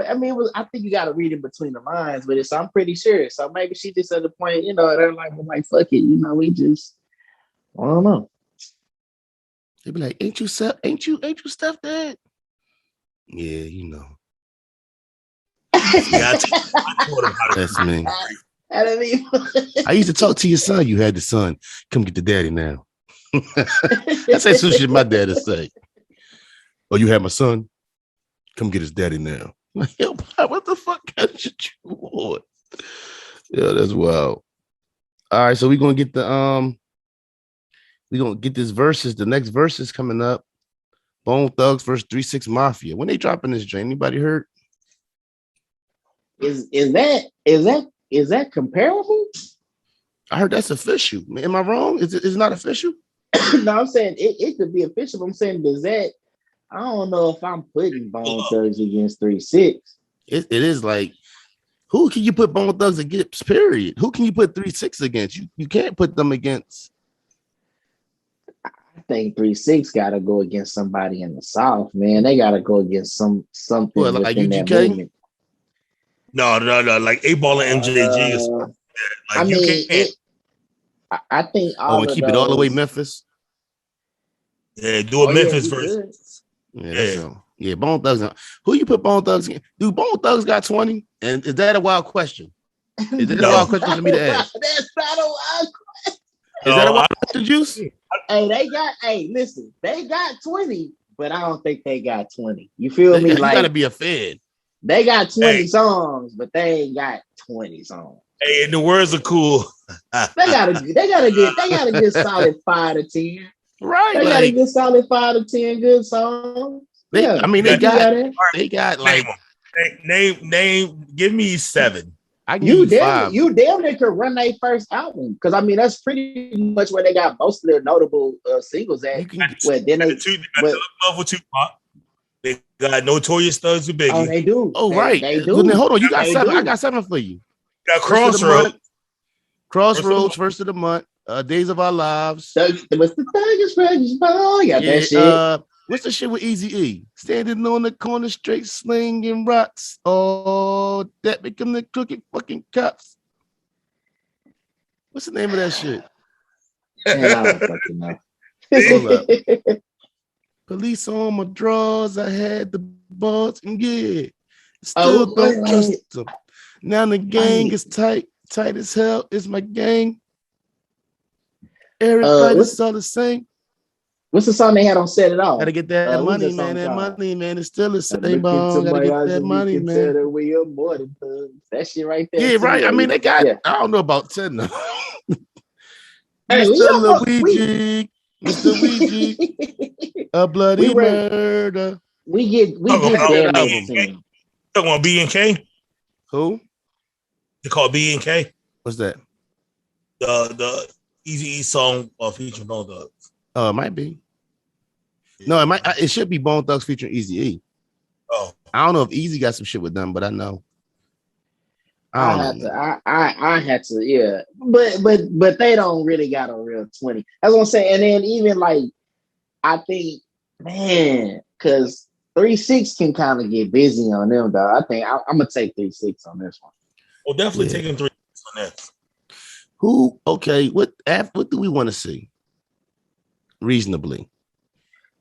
I mean, I think you got to read in between the lines with it, so I'm pretty sure. So maybe she just at the point, they're like, well, like, fuck it, we just, I don't know. They be like, ain't you stuff that? Yeah, That's me. I used to talk to your son. You had the son. Come get the daddy now. That's some shit my dad would say. Oh, you have my son? Come get his daddy now. Like, yo, what the fuck kind of shit you want? Yeah, that's wild. All right, so we're gonna get this versus. The next versus coming up. Bone Thugs versus 3-6 Mafia. When they dropping this joint? Anybody heard? Is that comparable? I heard that's official. Am I wrong? Is it not official? No, I'm saying it could be official. I'm saying, does that? I don't know if I'm putting Bone Thugs against 3-6. It is like, who can you put Bone Thugs against? Period. Who can you put 3-6 against? You can't put them against. I think 3-6 got to go against somebody in the South, man. They got to go against something like within UGK? that movement. No, like 8-Ball and MJG or something. Like, I mean, I think all and keep it all the way Memphis. Yeah, do a Memphis version. Yeah, Bone Thugs. Who you put Bone Thugs against? Do Bone Thugs got 20? And is that a wild question? Is that a wild question for me to ask? That's not a wild question. Is that a wild question, Juice? Listen, they got 20, but I don't think they got 20. You feel me? You like, gotta be a fan. They got 20 songs, but they ain't got 20 songs. Hey, and the words are cool. They gotta get solid 5 to 10. Right. They gotta get solid 5 to 10 good songs. They got like name. Give me 7. You damn near could run their first album, because I mean that's pretty much where they got most of their notable singles at. They got Notorious Thugs with Biggie. Oh, they do. Oh, right. They do. Well, then, hold on, you got 7. I got 7 for you. Got Crossroads. First of the month. Days of Our Lives. What's the Thuggish ball? Yeah, that shit. What's the shit with Eazy-E? Standing on the corner, straight slinging rocks. Oh, that become the crooked fucking cops. What's the name of that shit? Man, I don't fucking know. Hold up. Police on my drawers. I had the balls, and still don't trust them. Now the gang is tight as hell. It's my gang. Everybody's all the same. What's the song they had on Set It Off? Gotta get that money, man. That money, man. It's still the same ball. Gotta get that money, man. That we are more than thugs. That shit right there. Yeah, right. I mean, they got. I don't know about 10 though. Hey, Mr. Luigi, Mr. Luigi, a bloody murder. We get Talking about B and K. Who? They call B and K. What's that? The Eazy-E song featuring Bone Thugs. It might be. No, it might. It should be Bone Thugs featuring Eazy-E. Oh, I don't know if Eazy got some shit with them, but I know. I had to, yeah. But they don't really got a real 20. That's what I'm saying. And then even like, I think, man, because 3-6 can kind of get busy on them, though. I think I'm gonna take 3-6 on this one. Well, definitely taking 3 on that. Who? Okay. What do we want to see? Reasonably.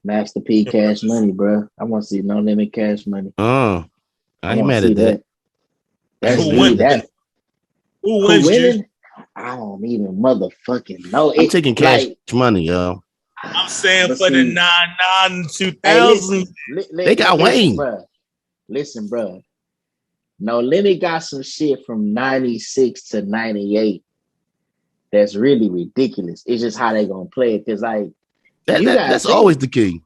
Master P, Cash Money, bro. I want to see No Limit Cash Money. I ain't mad at that. Who wins? Dude? I don't even motherfucking know. I'm taking Cash Money, yo. I'm saying for the 99 2000. They got Wayne. Listen, bro. No Limit got some shit from 96 to 98 that's really ridiculous. It's just how they gonna play it. Cause like that's always the key.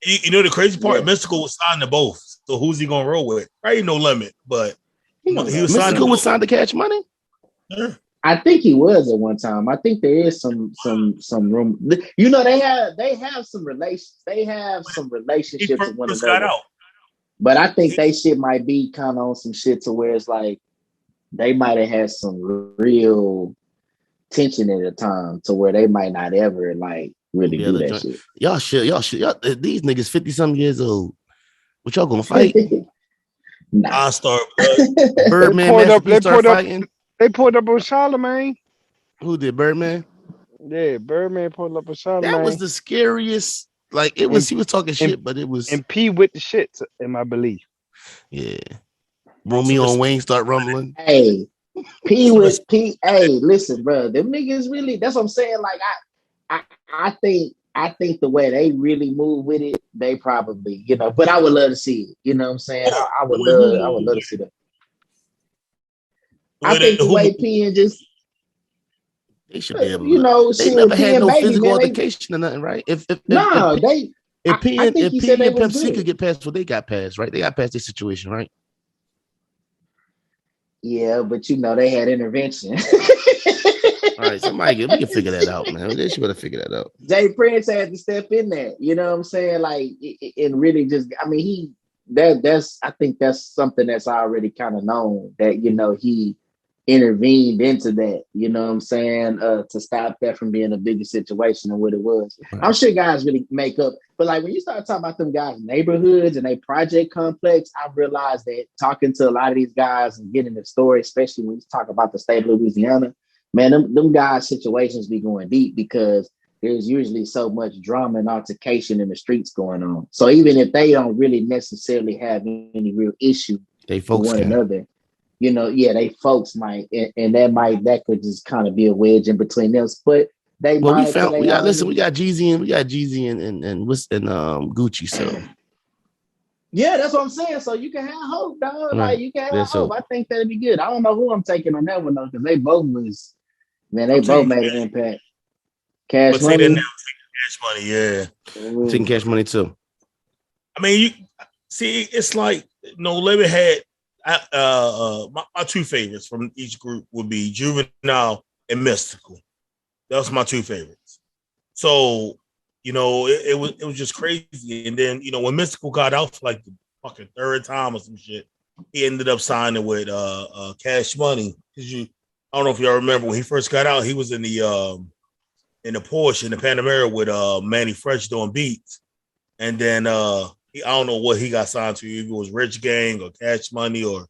You know the crazy part, Yeah. Mystical was signed to both. So who's he gonna roll with? Right, No Limit, but he was signed Mystical was signed to Cash Money. Yeah. I think he was at one time. I think there is some room. You know, they have some relations. They have some relationships with one Got another. out. But I think they shit might be kind of on some shit to where it's like they might have had some real tension at a time to where they might not ever like really do that shit. Y'all these niggas 50-something years old. What y'all gonna fight? Nah. I start Birdman. They pulled up on Charlemagne. Who did Birdman? Yeah, Birdman pulled up on Charlemagne. That was the scariest. Like it was, he was talking shit, but it was. And P with the shit, in my belief. Yeah. Romeo and Wayne start rumbling. Hey, P with P. Hey, listen, bro. Them niggas really. That's what I'm saying. Like I think the way they really move with it, they probably, you know. But I would love to see it. You know what I'm saying? I would love to see that. I think the way P and just they should be able to, you know, they never had no physical altercation or nothing, right? If P and Pimp C could get past what they got past, right? They got past this situation, right? Yeah, but you know, they had intervention. All right, we can figure that out, man. They should better figure that out. Jay Prince had to step in there, you know what I'm saying? Like, and really just, I mean, I think that's something that's already kind of known that, you know, he intervened into that, you know what I'm saying, to stop that from being a bigger situation than what it was. Right. I'm sure guys really make up, but like when you start talking about them guys' neighborhoods and they project complex, I realized that talking to a lot of these guys and getting the story, especially when you talk about the state of Louisiana, man, them guys' situations be going deep because there's usually so much drama and altercation in the streets going on. So even if they don't really necessarily have any real issue with one another, you know, yeah, they folks might, and that could just kind of be a wedge in between them. But they we got Jeezy and Gucci. So yeah, that's what I'm saying. So you can have hope, dog. Right. Like you can have hope. I think that'd be good. I don't know who I'm taking on that one though, because they both made an impact. Cash Money. Cash Money, yeah. Taking Cash Money too. I mean, you see, it's like No Limit had. My two favorites from each group would be Juvenile and Mystical. That was my two favorites. So, you know, it was just crazy. And then, you know, when Mystical got out for like the fucking third time or some shit, he ended up signing with Cash Money. I don't know if y'all remember when he first got out, he was in the Porsche in the Panamera with Manny Fresh doing beats, and then I don't know what he got signed to, if it was Rich Gang or Cash Money or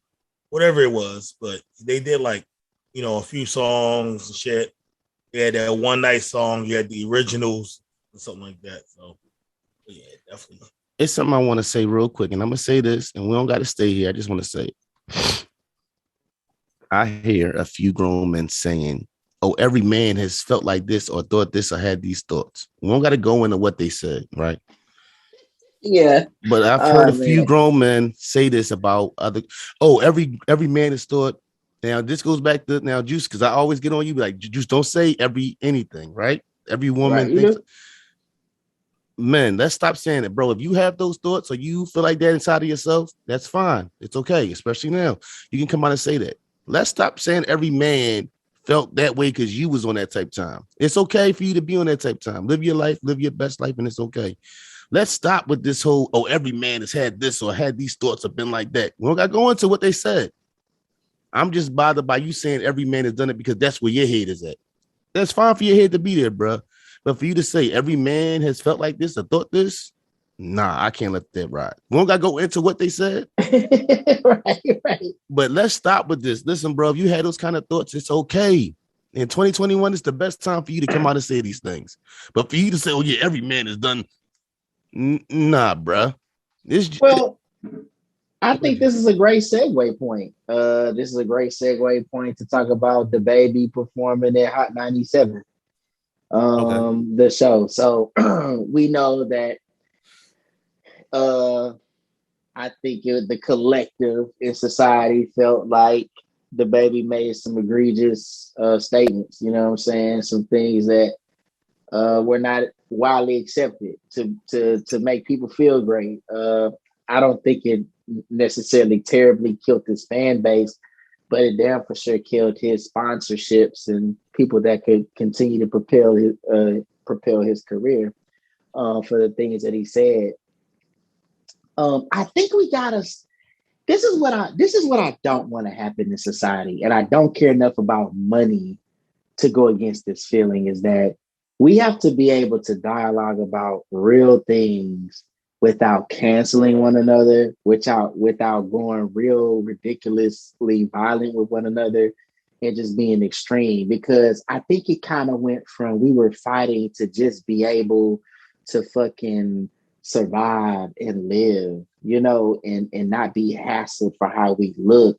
whatever it was, but they did like, you know, a few songs and shit. They had that One Night song, you had the originals or something like that. So yeah, definitely. It's something I want to say real quick, and I'm gonna say this, and we don't got to stay here. I just want to say it. I hear a few grown men saying, "Oh, every man has felt like this or thought this or had these thoughts." We don't got to go into what they said, right? Yeah, but I've heard a few grown men say this about other. Oh, every man has thought. Now this goes back to now Juice, because I always get on you like Juice. Don't say anything, right? Every woman thinks. Men, let's stop saying it, bro. If you have those thoughts or you feel like that inside of yourself, that's fine. It's okay, especially now. You can come out and say that. Let's stop saying every man felt that way because you was on that type of time. It's okay for you to be on that type of time. Live your life, live your best life, and it's okay. Let's stop with this whole, oh, every man has had this or had these thoughts or been like that. We don't got to go into what they said. I'm just bothered by you saying every man has done it because that's where your head is at. That's fine for your head to be there, bro. But for you to say every man has felt like this or thought this, nah, I can't let that ride. We don't got to go into what they said. right. But let's stop with this. Listen, bro, if you had those kind of thoughts, it's okay. In 2021, it's the best time for you to come out and say these things. But for you to say, oh, yeah, every man has done, nah, bro. I think this is a great segue point. This is a great segue point to talk about the baby performing at Hot 97. The show. So we know that I think the collective in society felt like the baby made some egregious statements. You know what I'm saying? Some things that were not widely accepted to make people feel great. I don't think it necessarily terribly killed his fan base, but it damn for sure killed his sponsorships and people that could continue to propel his career for the things that he said. I think we gotta. This is what I don't want to happen in society, and I don't care enough about money to go against this feeling. Is that we have to be able to dialogue about real things without canceling one another, without going real ridiculously violent with one another, and just being extreme. Because I think it kind of went from we were fighting to just be able to fucking survive and live, you know, and not be hassled for how we look,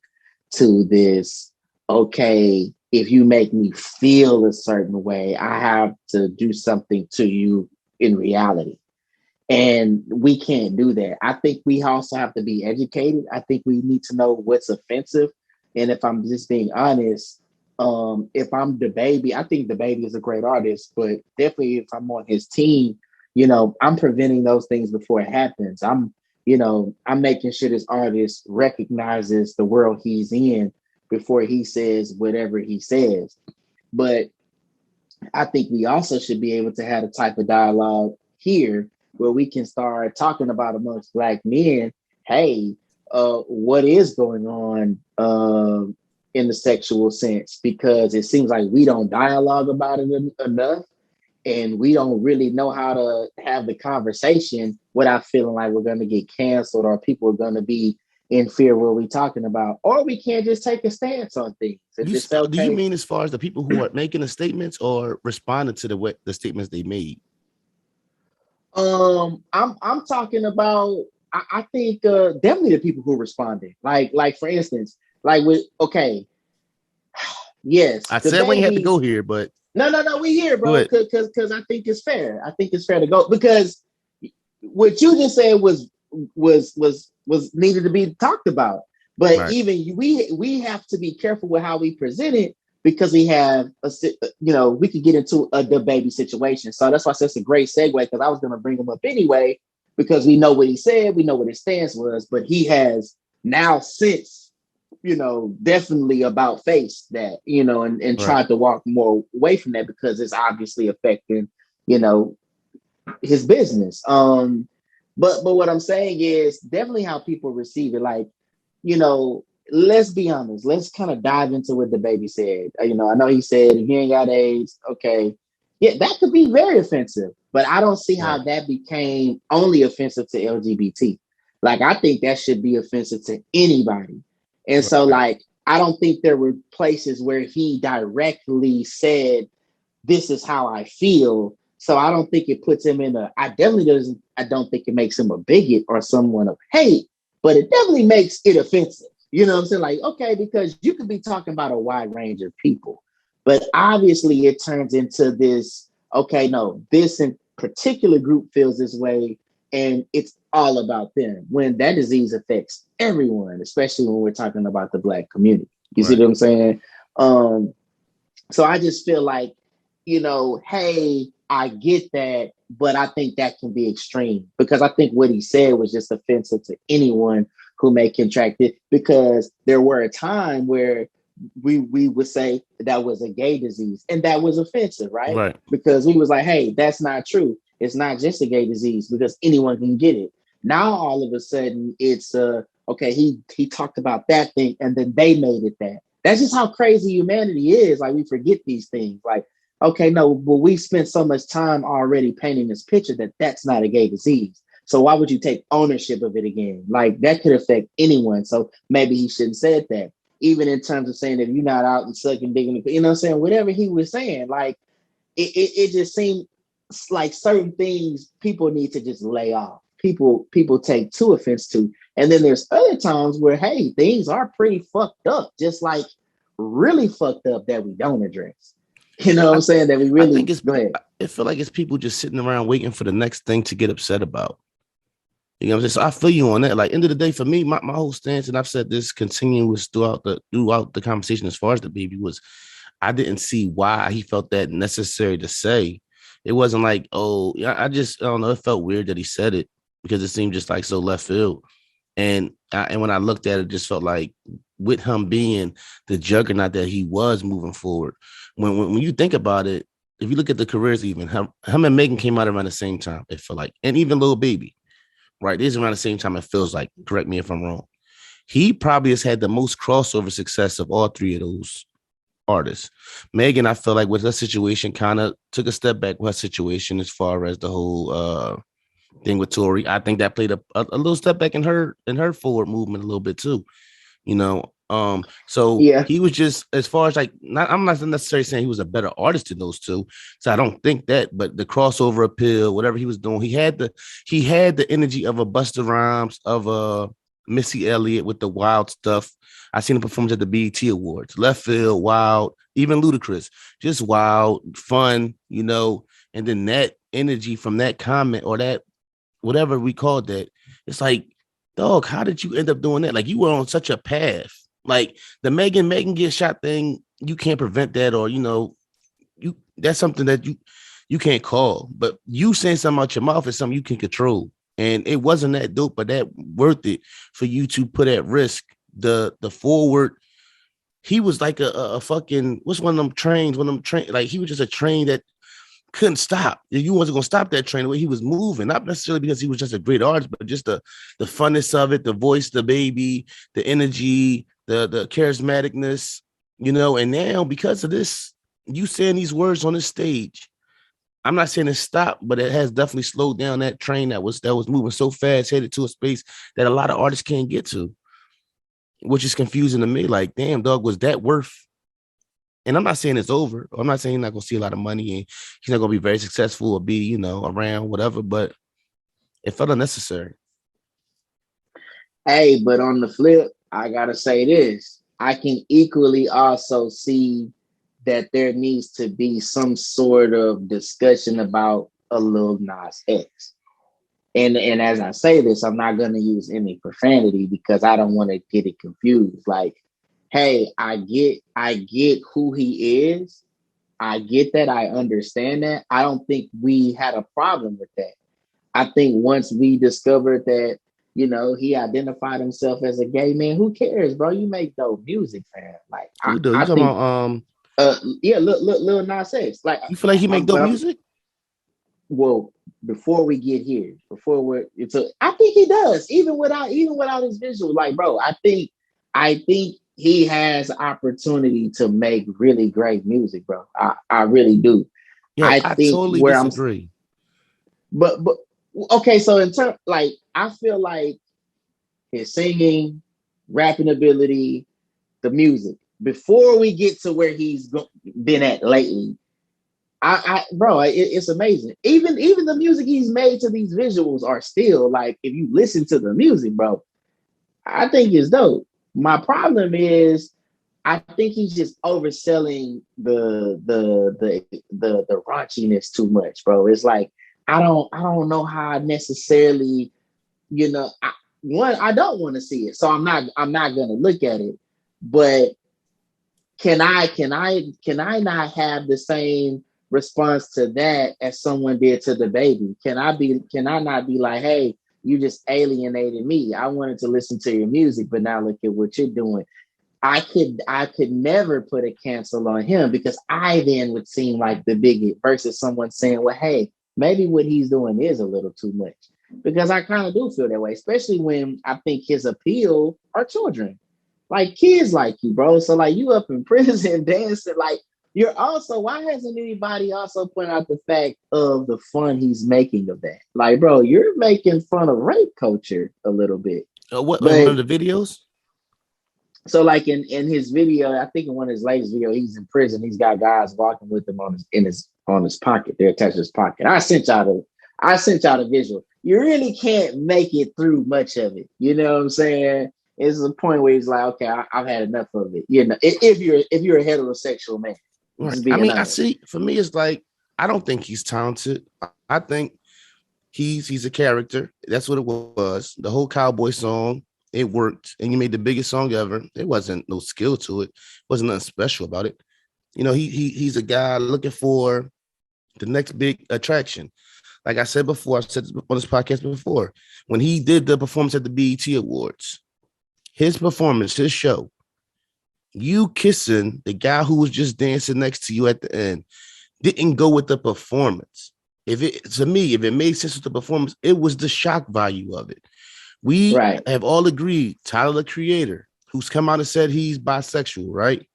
to this, okay, if you make me feel a certain way, I have to do something to you in reality. And we can't do that. I think we also have to be educated. I think we need to know what's offensive. And if I'm just being honest, if I'm the baby, I think the baby is a great artist, but definitely if I'm on his team, you know, I'm preventing those things before it happens. I'm making sure this artist recognizes the world he's in before he says whatever he says. But I think we also should be able to have a type of dialogue here where we can start talking about amongst Black men, hey, what is going on in the sexual sense? Because it seems like we don't dialogue about it enough. And we don't really know how to have the conversation without feeling like we're going to get canceled or people are going to be in fear of what we're talking about. Or we can't just take a stance on things. Do you mean as far as the people who are making the statements or responding to the statements they made? I'm talking about, I think definitely the people who responded. Like for instance, like with, okay, yes. I said we had to go here, but No, we here, bro. Because I think it's fair. I think it's fair to go because what you just said was needed to be talked about. But right. Even we have to be careful with how we present it because we have we could get into the baby situation. So that's why I said it's a great segue because I was going to bring him up anyway because we know what he said, we know what his stance was, but he has now since definitely about face that, and right. Tried to walk more away from that because it's obviously affecting, his business. But what I'm saying is definitely how people receive it. Like, let's be honest. Let's kind of dive into what the baby said. I know he said, if you ain't got AIDS, okay. Yeah, that could be very offensive, but I don't see how that became only offensive to LGBT. Like, I think that should be offensive to anybody. And so, like, I don't think there were places where he directly said, this is how I feel. So I don't think it puts him in I don't think it makes him a bigot or someone of hate, but it definitely makes it offensive. You know what I'm saying? Like, okay, because you could be talking about a wide range of people, but obviously it turns into this, okay, no, this in particular group feels this way. And it's all about them when that disease affects everyone, especially when we're talking about the Black community. You see what I'm saying? So I just feel like, hey, I get that, but I think that can be extreme because I think what he said was just offensive to anyone who may contract it, because there were a time where we would say that was a gay disease and that was offensive, right? Because we was like, hey, that's not true. It's not just a gay disease because anyone can get it. Now, all of a sudden, it's okay, he talked about that thing and then they made it that. That's just how crazy humanity is. Like, we forget these things. Like, okay, no, but we spent so much time already painting this picture that that's not a gay disease. So why would you take ownership of it again? Like, that could affect anyone. So maybe he shouldn't have said that. Even in terms of saying that you're not out and sucking dick, you know what I'm saying? Whatever he was saying, like, it just seemed like certain things people need to just lay off. People take too offense to. And then there's other times where, hey, things are pretty fucked up, just like really fucked up that we don't address. You know what I'm saying? That we really, I feel like it's people just sitting around waiting for the next thing to get upset about. You know what I'm saying? So I feel you on that. Like, end of the day, for me, my whole stance, and I've said this continuous throughout the conversation as far as the baby was, I didn't see why he felt that necessary to say. It wasn't like, oh, yeah, I don't know. It felt weird that he said it because it seemed just like so left field. And when I looked at it, it just felt like with him being the juggernaut that he was moving forward. When you think about it, if you look at the careers, even him and Megan came out around the same time. It felt like, and even Lil Baby. Right, these around the same time. It feels like. Correct me if I'm wrong. He probably has had the most crossover success of all three of those artists. Megan, I feel like with her situation, kind of took a step back with her situation as far as the whole thing with Tory. I think that played a little step back in her forward movement a little bit too. You know, so Yeah. he was just, as far as like, I'm not necessarily saying he was a better artist than those two, so I don't think that, but the crossover appeal, whatever he was doing, he had the energy of a Busta Rhymes, of a Missy Elliott with the wild stuff. I seen him perform at the BET Awards, left field, wild, even ludicrous, just wild, fun, you know, and then that energy from that comment or that whatever we called that, it's like, dog, how did you end up doing that? Like, you were on such a path. Like the Megan get shot thing, you can't prevent that, or you know, that's something that you can't call. But you saying something out your mouth is something you can control. And it wasn't that dope, but that worth it for you to put at risk the forward. He was like a fucking, what's one of them trains? Like he was just a train that couldn't stop. You wasn't gonna stop that train the way he was moving, not necessarily because he was just a great artist, but just the funness of it, the voice, the baby, the energy, the charismaticness, you know. And now because of this, you saying these words on this stage, I'm not saying it stopped, but it has definitely slowed down that train that was moving so fast, headed to a space that a lot of artists can't get to, which is confusing to me. Like, damn, dog, was that worth? And I'm not saying it's over. I'm not saying he's not going to see a lot of money and he's not going to be very successful or be, you know, around, whatever, but it felt unnecessary. Hey, but on the flip, I got to say this. I can equally also see that there needs to be some sort of discussion about a Lil Nas X. And as I say this, I'm not going to use any profanity because I don't want to get it confused. Like, hey, I get who he is. I get that. I understand that. I don't think we had a problem with that. I think once we discovered that, you know, he identified himself as a gay man, who cares, bro? You make dope music, fam. Like, You do. You I talking think, about yeah, Lil Nas X. Like, you feel like he make dope music? Well, before we get here, I think he does, even without his visual. Like, bro, I think he has opportunity to make really great music, bro. I really do. Yo, I think totally where disagree. but okay, so in terms, like, I feel like his singing, rapping ability, the music, before we get to where he's been at lately, bro, it's amazing. Even the music he's made to these visuals are still, like, if you listen to the music, bro, I think it's dope. My problem is I think he's just overselling the raunchiness too much, bro. It's like I don't know how I necessarily, you know, I don't want to see it, so I'm not gonna look at it. But can I not have the same response to that as someone did to the baby? Can I not be like, hey, you just alienated me. I wanted to listen to your music, but now look at what you're doing. I could never put a cancel on him because I then would seem like the bigot versus someone saying, well, hey, maybe what he's doing is a little too much. Because I kind of do feel that way, especially when I think his appeal are children, like kids like you, bro. So like you up in prison dancing, like you're also, why hasn't anybody also pointed out the fact of the fun he's making of that? Like, bro, you're making fun of rape culture a little bit. What, but, one of the videos? So like in his video, I think in one of his latest videos, he's in prison. He's got guys walking with him on his pocket. They're attached to his pocket. I sent y'all a visual. You really can't make it through much of it. You know what I'm saying? It's a point where he's like, okay, I've had enough of it. You know, if you're a heterosexual man. Right. I mean, honest. I see. For me, it's like I don't think he's talented. I think He's a character. That's what it was. The whole cowboy song, it worked, and you made the biggest song ever. There wasn't no skill to it. Wasn't nothing special about it. You know, he's a guy looking for the next big attraction. Like I said before, I've said this on this podcast before. When he did the performance at the BET Awards, his performance, his show, you kissing the guy who was just dancing next to you at the end, didn't go with the performance. If it made sense with the performance, it was the shock value of it. We have all agreed, Tyler, the Creator, who's come out and said he's bisexual, right?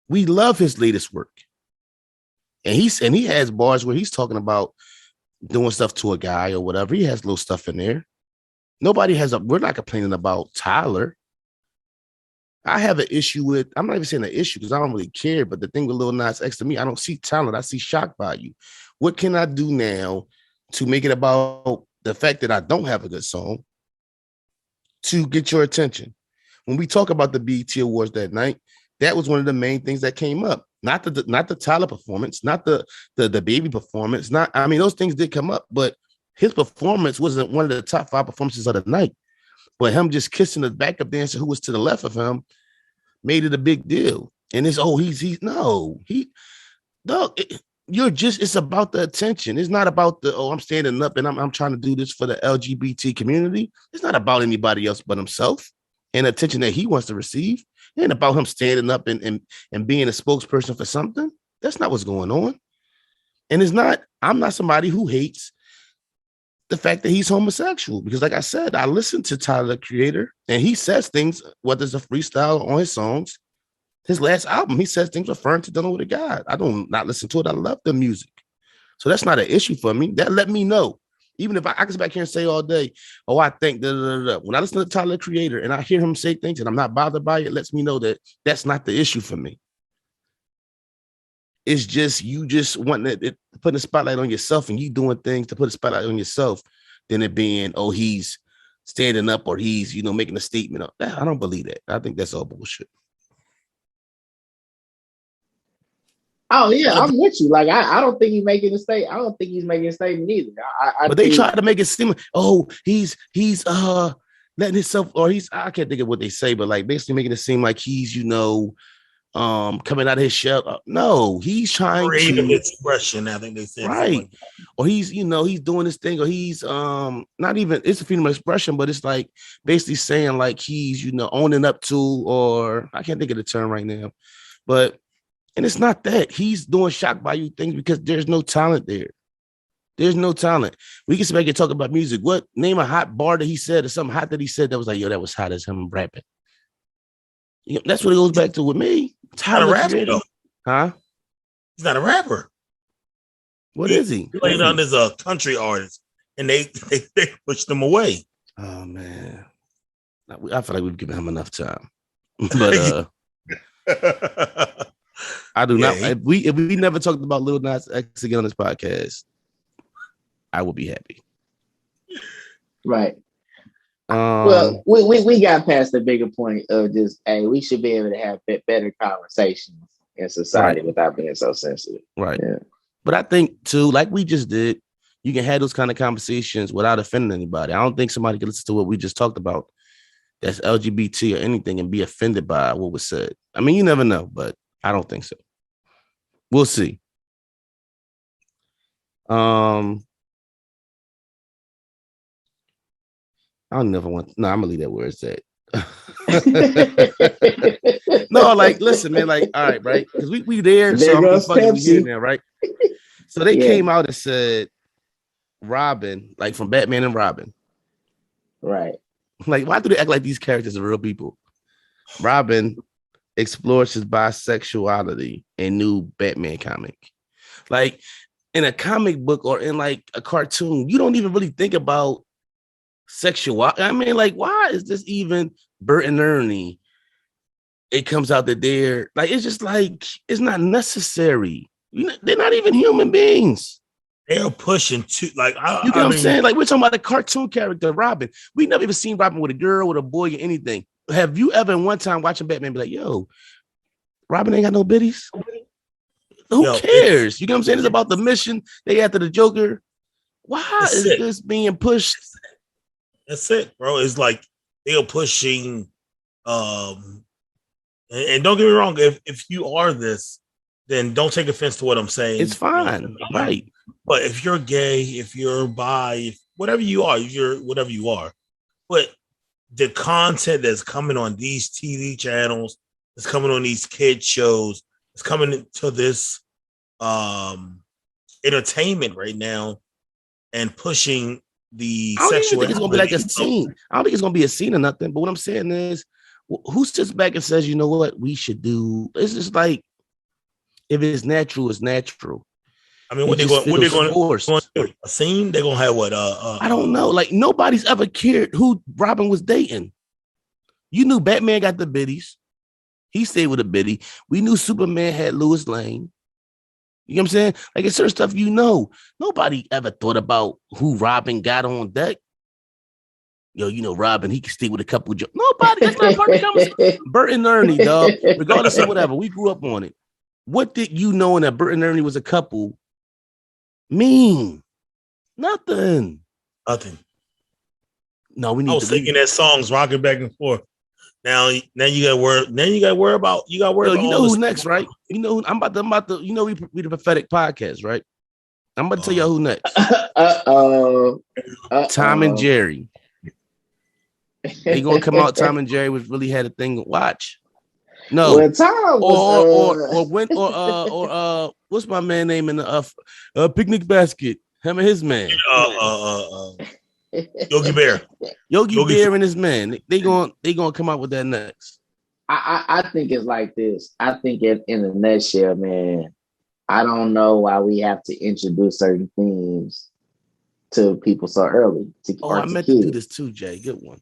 We love his latest work. And he has bars where he's talking about doing stuff to a guy or whatever. He has little stuff in there. We're not complaining about Tyler. I have an issue with, I'm not even saying an issue because I don't really care, but the thing with Lil Nas X to me, I don't see talent. I see shock value. What can I do now to make it about the fact that I don't have a good song to get your attention? When we talk about the BET Awards that night, that was one of the main things that came up. Not the Tyler performance, not the baby performance. Those things did come up, but his performance wasn't one of the top 5 performances of the night. But him just kissing the backup dancer who was to the left of him made it a big deal. And it's it's about the attention. It's not about I'm standing up and I'm trying to do this for the LGBT community. It's not about anybody else but himself and attention that he wants to receive. It ain't about him standing up and being a spokesperson for something. That's not what's going on. And I'm not somebody who hates the fact that he's homosexual, because like I said, I listen to Tyler, the Creator, and he says things, whether it's a freestyle on his songs. His last album, he says things referring to dealing with a guy. I don't not listen to it. I love the music. So that's not an issue for me. That let me know. Even if I can sit back here and say all day, I think, when I listen to Tyler, the Creator, and I hear him say things and I'm not bothered by it, lets me know that that's not the issue for me. It's just you just wanting it putting a spotlight on yourself and you doing things to put a spotlight on yourself, than it being, he's standing up or he's, making a statement. I don't believe that. I think that's all bullshit. Oh yeah, I'm with you. Like I don't think he's making a statement. I don't think he's making a statement either. But they try to make it seem, he's letting himself, or I can't think of what they say, but like basically making it seem like he's, coming out of his shell. No, he's trying creative expression. I think they said right, or he's he's doing this thing, or he's not even, it's a freedom of expression, but it's like basically saying like he's owning up to, or I can't think of the term right now, but and it's not that he's doing shock value things because there's no talent there. There's no talent. We can sit back and talk about music. Name a hot bar that he said or something hot that he said that was like, that was hot as him rapping. That's what it goes back to with me. Tyler, not a rapper, though. Huh? He's not a rapper. What is he? He played on as a country artist, and they pushed him away. Oh man, I feel like we've given him enough time, but I do not. If we never talked about Lil Nas X again on this podcast, I will be happy. Right. Well, we got past the bigger point of just, we should be able to have better conversations in society without being so sensitive. Right. Yeah. But I think too, like we just did, you can have those kind of conversations without offending anybody. I don't think somebody can listen to what we just talked about that's LGBT or anything and be offended by what was said. I mean, you never know, but I don't think so. We'll see. I don't never want. No, I'm gonna leave that where it's at. No, like, listen, man. Like, all right, right? Because we there, so I'm fucking here now, right? So they came out and said Robin, like from Batman and Robin, right? Like, why do they act like these characters are real people? Robin explores his bisexuality in new Batman comic. Like in a comic book or in like a cartoon, you don't even really think about sexuality. I mean, like, why is this even Bert and Ernie? It comes out that they're like, it's just like, it's not necessary. They're not even human beings. They're pushing to like, you know what I'm saying? Like, we're talking about a cartoon character, Robin. We never even seen Robin with a girl, with a boy, or anything. Have you ever in one time watching Batman be like, yo, Robin ain't got no biddies? Who cares? You know what I'm saying? It's about the mission. They after the Joker. Why That's is it. this being pushed? That's it, bro. It's like they are pushing. And don't get me wrong. If you are this, then don't take offense to what I'm saying. It's fine, right? But if you're gay, if you're bi, whatever you are, you're whatever you are. But the content that's coming on these TV channels, it's coming on these kid shows, it's coming to this entertainment right now and pushing the I don't even sexual. think it's gonna be like a scene. I don't think it's gonna be a scene or nothing. But what I'm saying is, who sits back and says, you know what, we should do? It's just like, if it's natural, it's natural. I mean, what they going to do? A scene? They're gonna have what? I don't know. Like, nobody's ever cared who Robin was dating. You knew Batman got the biddies. He stayed with a biddy. We knew Superman had Lois Lane. You know what I'm saying? Like, it's certain stuff you know. Nobody ever thought about who Robin got on deck. Yo, you know Robin, he can stay with a couple of nobody. That's not part of the conversation. Bert and Ernie, dog. Regardless of whatever, we grew up on it. What did you know that Bert and Ernie was a couple mean? Nothing. No, we need. I was thinking that songs rocking back and forth. Now you got worry. Now you got to worry about. You got to worry. Yo, about you know who's next, right? You know, I'm about to. You know, we the prophetic podcast, right? I'm about to tell y'all who next. Tom and Jerry. They gonna come out. Tom and Jerry was really had a thing. Watch. No, well, Tom was, or what's my man name in the picnic basket? Him and his man. Yogi Bear. Yogi Bear and his man. They gonna come out with that next. I think it's like this. I think in a nutshell, man, I don't know why we have to introduce certain things to people so early. I meant to do this too, Jay. Good one.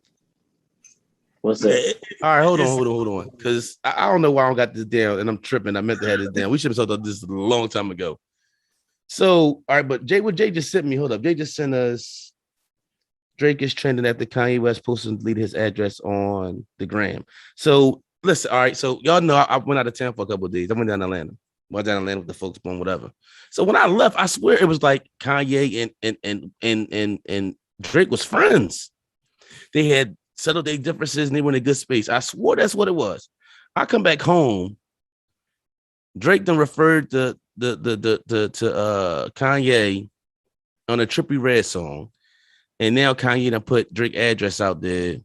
What's that? All right, hold on. Because I don't know why I don't got this down, and I'm tripping. I meant to have this down. We should have talked about this a long time ago. So, all right, but Jay just sent me. Hold up. Jay just sent us. Drake is trending after Kanye West posted and deleted his address on the gram. So, listen, all right. So, y'all know I went out of town for a couple of days. I went down to Atlanta. Went down to Atlanta with the folks, boom, whatever. So when I left, I swear it was like Kanye and Drake was friends. They had settled their differences and they were in a good space. I swore that's what it was. I come back home. Drake then referred to Kanye on a Trippie Redd song, and now Kanye done put Drake address out there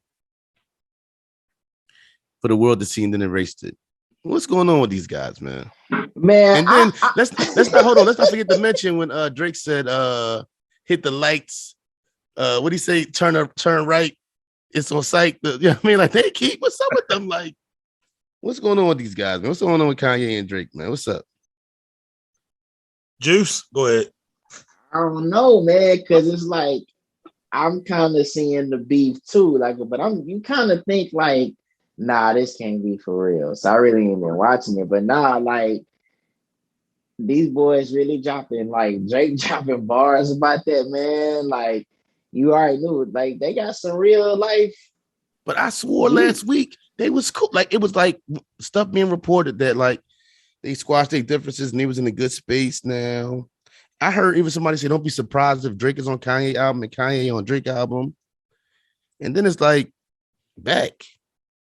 for the world to see and then erased it. What's going on with these guys, man? Man, and then let's not hold on. Let's not forget to mention when Drake said hit the lights. What do you say? Turn right. It's on sight. You know what I mean? Like, they keep, what's up with them? Like, what's going on with these guys, man? What's going on with Kanye and Drake, man? What's up? Juice, go ahead. I don't know, man, because it's like I'm kind of seeing the beef too. Like, but you kind of think like, nah, this can't be for real. So I really ain't been watching it. But nah, like these boys really dropping, like Drake dropping bars about that, man. Like, you already knew, like they got some real life. But I swore last week they was cool. Like, it was like stuff being reported that like they squashed their differences and they was in a good space now. I heard even somebody say, don't be surprised if Drake is on Kanye album and Kanye on Drake album. And then it's like, back.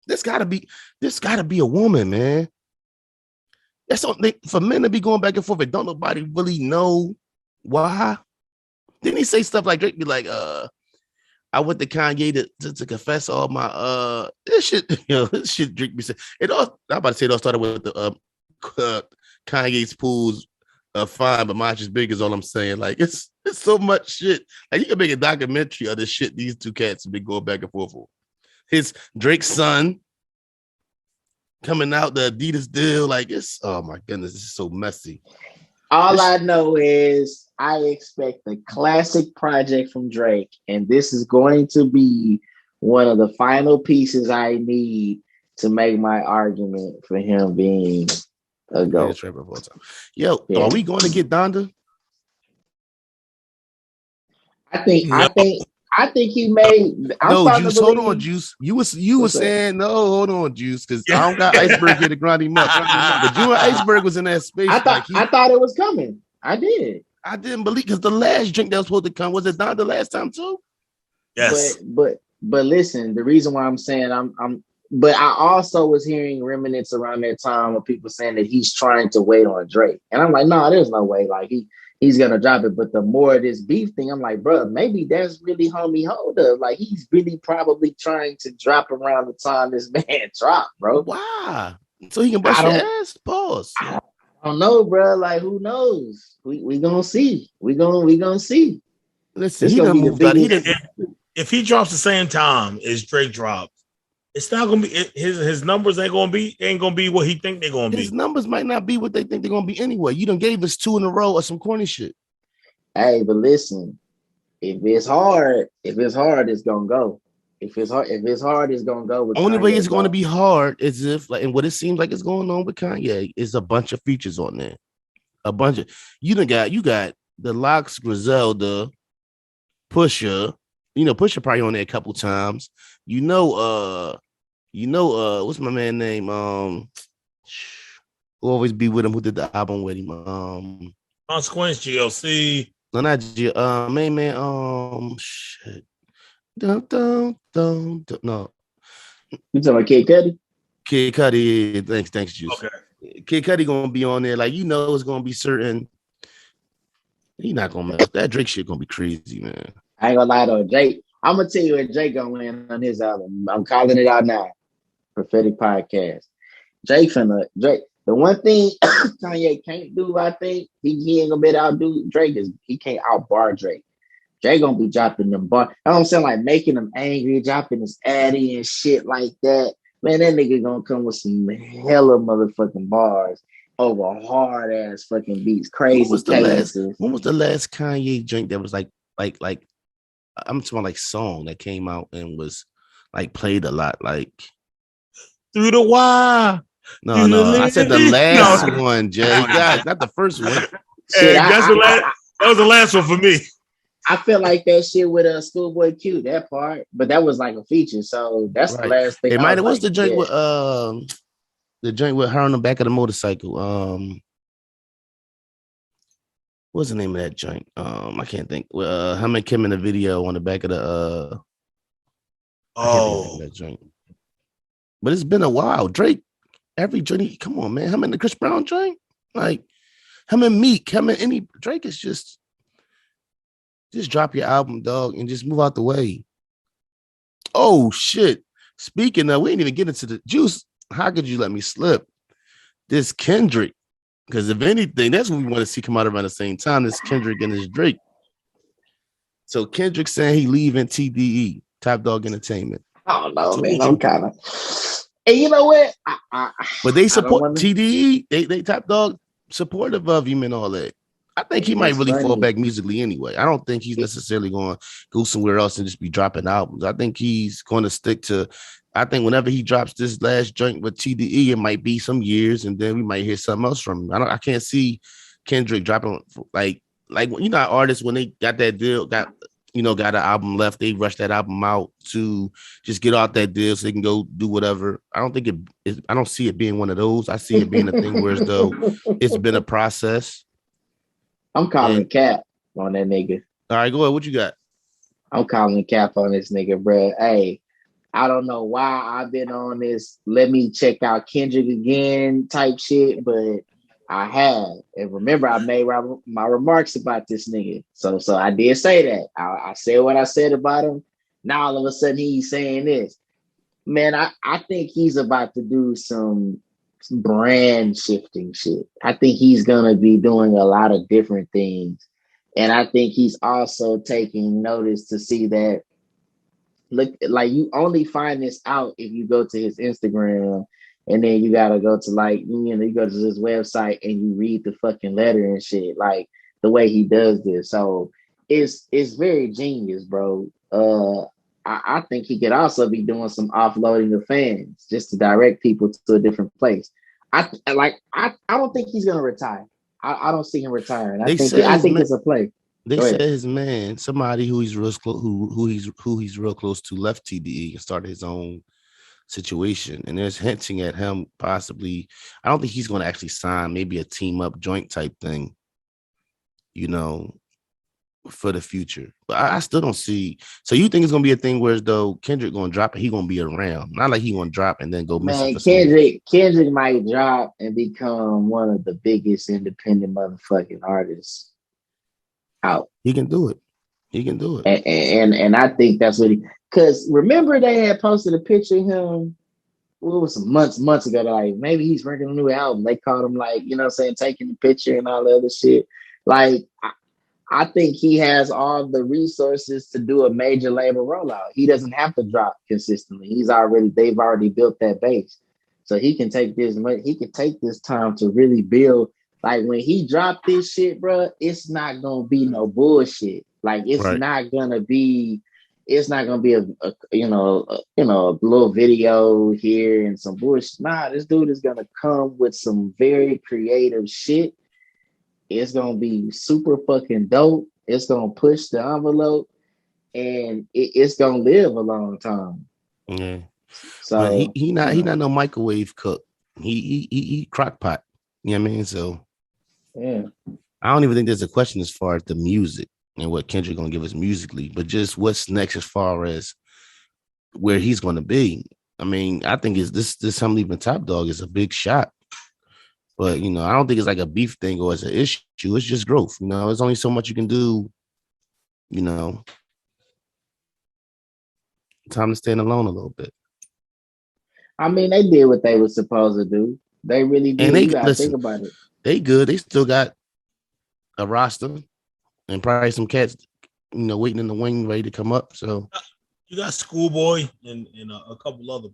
This gotta be a woman, man. That's something for men to be going back and forth and don't nobody really know why. Didn't he say stuff like Drake be like, I went to Kanye to confess all my this shit, this shit Drake be saying. I'm about to say it all started with the Kanye's pools fine, but mine's just big is all I'm saying. Like, it's so much shit. Like, you can make a documentary of the shit these two cats have been going back and forth for. His Drake's son coming out, the Adidas deal, like, it's, oh my goodness, this is so messy. All I know is I expect a classic project from Drake, and this is going to be one of the final pieces I need to make my argument for him being a GOAT. Yo, yeah. Are we going to get Donda? I think he made. Juice. Hold on, Juice. You were saying no. Hold on, Juice, because I don't got Iceberg here to grind him up. But you and Iceberg was in that space. I thought it was coming. I did. I didn't believe because the last drink that was supposed to come was it not the last time too? Yes. But listen, the reason why I'm saying but I also was hearing remnants around that time of people saying that he's trying to wait on Drake. And I'm like, no, there's no way. Like he's gonna drop it. But the more of this beef thing, I'm like, bro, maybe that's really homie hold up. Like he's really probably trying to drop around the time this man dropped, bro. Why? So he can bust your ass? Pause. I don't know, bro. Like who knows? We gonna see. We gonna see. Listen, he done moved out. If he drops the same time as Drake dropped, it's not gonna be his numbers ain't gonna be what he think they're gonna be. His numbers might not be what they think they're gonna be anyway. You done gave us 2 in a row of some corny shit. Hey, but listen, if it's hard, it's gonna go. If it's hard, it's gonna go. With Only Kanye, way it's going to be hard is if, like, and what it seems like is going on with Kanye is a bunch of features on there. A bunch of you got the Locks, Griselda, Pusha. You know, Pusha probably on there a couple times. What's my man name? Who always be with him? Who did the album with him? Consequence, GLC. No, not G. Man. Shit. Don't. No. You talking about Kid Cudi? Kid Cudi. Thanks, Juice. Okay. Kid Cudi gonna be on there. Like, it's gonna be certain. He not gonna mess. That Drake shit gonna be crazy, man. I ain't gonna lie though, Drake. I'm gonna tell you what Drake gonna win on his album. I'm calling it out now. Prophetic Podcast. Drake. The one thing Kanye can't do, I think he ain't gonna be able to outdo Drake is he can't outbar Drake. Drake gonna be dropping them bars. You know what I'm saying? Like making them angry, dropping his addy and shit like that. Man, that nigga gonna come with some hella motherfucking bars over hard ass fucking beats. Crazy. When was the last Kanye drink that was like I'm talking like song that came out and was like played a lot, like Through the Wire. No. I said the last one, Jay. God, not the first one. Shit, that was the last one for me. I feel like that shit with Schoolboy Q, that part, but that was like a feature, so that's right. The last thing. It might have was the joint with her on the back of the motorcycle. What's the name of that joint? I can't think. Him and Kim in the video on the back of the that joint. But it's been a while. Drake, every joint, come on, man. Him and the Chris Brown joint, like him and Meek, him and any Drake is just drop your album, dog, and just move out the way. Oh shit! Speaking of, we ain't even get into the Juice. How could you let me slip? This Kendrick. Because if anything, that's what we want to see come out around the same time. This Kendrick and this Drake. So Kendrick saying he leaving TDE, Top Dog Entertainment. I don't know, man. I'm kind of. And you know what? But they support TDE. They Top Dog supportive of him and all that. I think he might really fall back musically anyway. I don't think he's necessarily going to go somewhere else and just be dropping albums. I think he's going to stick to. I think whenever he drops this last joint with TDE, it might be some years, and then we might hear something else from him. I can't see Kendrick dropping like artists when they got that deal, got an album left, they rush that album out to just get out that deal so they can go do whatever. I don't think I don't see it being one of those. I see it being a thing where as though it's been a process. I'm calling cap on that nigga. All right, go ahead. What you got? I'm calling cap on this nigga, bro. Hey. I don't know why I've been on this let me check out Kendrick again type shit, but I have. And remember, I made my remarks about this nigga. So I did say that. I said what I said about him. Now all of a sudden he's saying this. Man, I think he's about to do some brand shifting shit. I think he's going to be doing a lot of different things. And I think he's also taking notice to see that look, like you only find this out if you go to his Instagram and then you gotta go to you go to his website and you read the fucking letter and shit, like the way he does this. So it's very genius, bro. I think he could also be doing some offloading of fans just to direct people to a different place. I don't think he's gonna retire. I don't see him retiring. I think it's a play. They said his man, somebody who he's real close, who he's real close to, left TDE and started his own situation, and there's hinting at him possibly. I don't think he's going to actually sign, maybe a team up joint type thing. you know, for the future. But I still don't see. So you think it's gonna be a thing where as though Kendrick gonna drop and he gonna be around, not like he gonna drop and then go missing Man, for some years. Kendrick might drop and become one of the biggest independent motherfucking artists out. He can do it. He can do it. And I think that's what he, because remember they had posted a picture of him, what was some months ago, like maybe he's working on a new album. They called him, like, you know what I'm saying, taking the picture and all the other shit. Like, I think he has all the resources to do a major label rollout. He doesn't have to drop consistently. They've already built that base. So he can take this time to really build. Like when he dropped this shit, bro, it's not gonna be no bullshit. Like it's Right. not gonna be a little video here and some bullshit. Nah, this dude is gonna come with some very creative shit. It's gonna be super fucking dope. It's gonna push the envelope, and it's gonna live a long time. Yeah. So But he not no microwave cook. He crock pot. You know what I mean? So yeah. I don't even think there's a question as far as the music and what Kendrick gonna give us musically, but just what's next as far as where he's gonna be. I mean, I think this him leaving Top Dog is a big shot. But you know, I don't think it's like a beef thing or it's an issue. It's just growth. You know, there's only so much you can do. You know, time to stand alone a little bit. I mean, they did what they were supposed to do. They really did. And they You gotta listen, think about it. they good. They still got a roster and probably some cats, you know, waiting in the wing, ready to come up. So You got Schoolboy and a couple other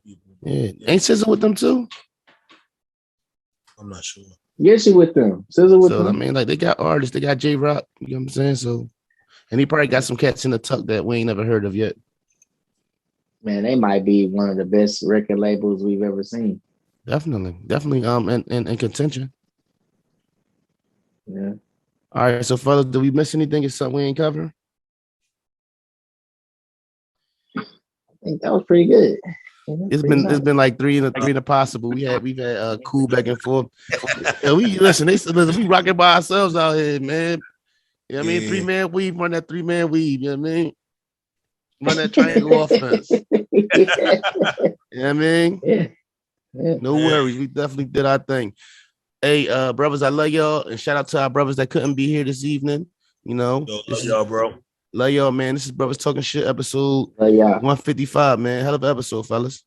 people. yeah, ain't SZA with them too. I'm not sure. Yes, you with them. SZA with So them. I mean, like they got artists, they got J Rock. You know what I'm saying? So, and he probably got some cats in the tuck that we ain't never heard of yet. Man, they might be one of the best record labels we've ever seen. Definitely. And contention. Yeah. All right, so fellas, did we miss anything? Is something we ain't covering? I think that was pretty good. It's been like three in a possible. We've had cool back and forth. Yeah, we rocking by ourselves out here, man. You know what I mean? 3-man weave, run that 3-man weave, you know what I mean? Run that triangle offense. You know what I mean? Yeah. No worries. We definitely did our thing. Hey, brothers, I love y'all. And shout out to our brothers that couldn't be here this evening. You know, Love y'all, bro. Love y'all, man. This is Brothers Talking Shit, episode Yeah. 155, man. Hell of an episode, fellas.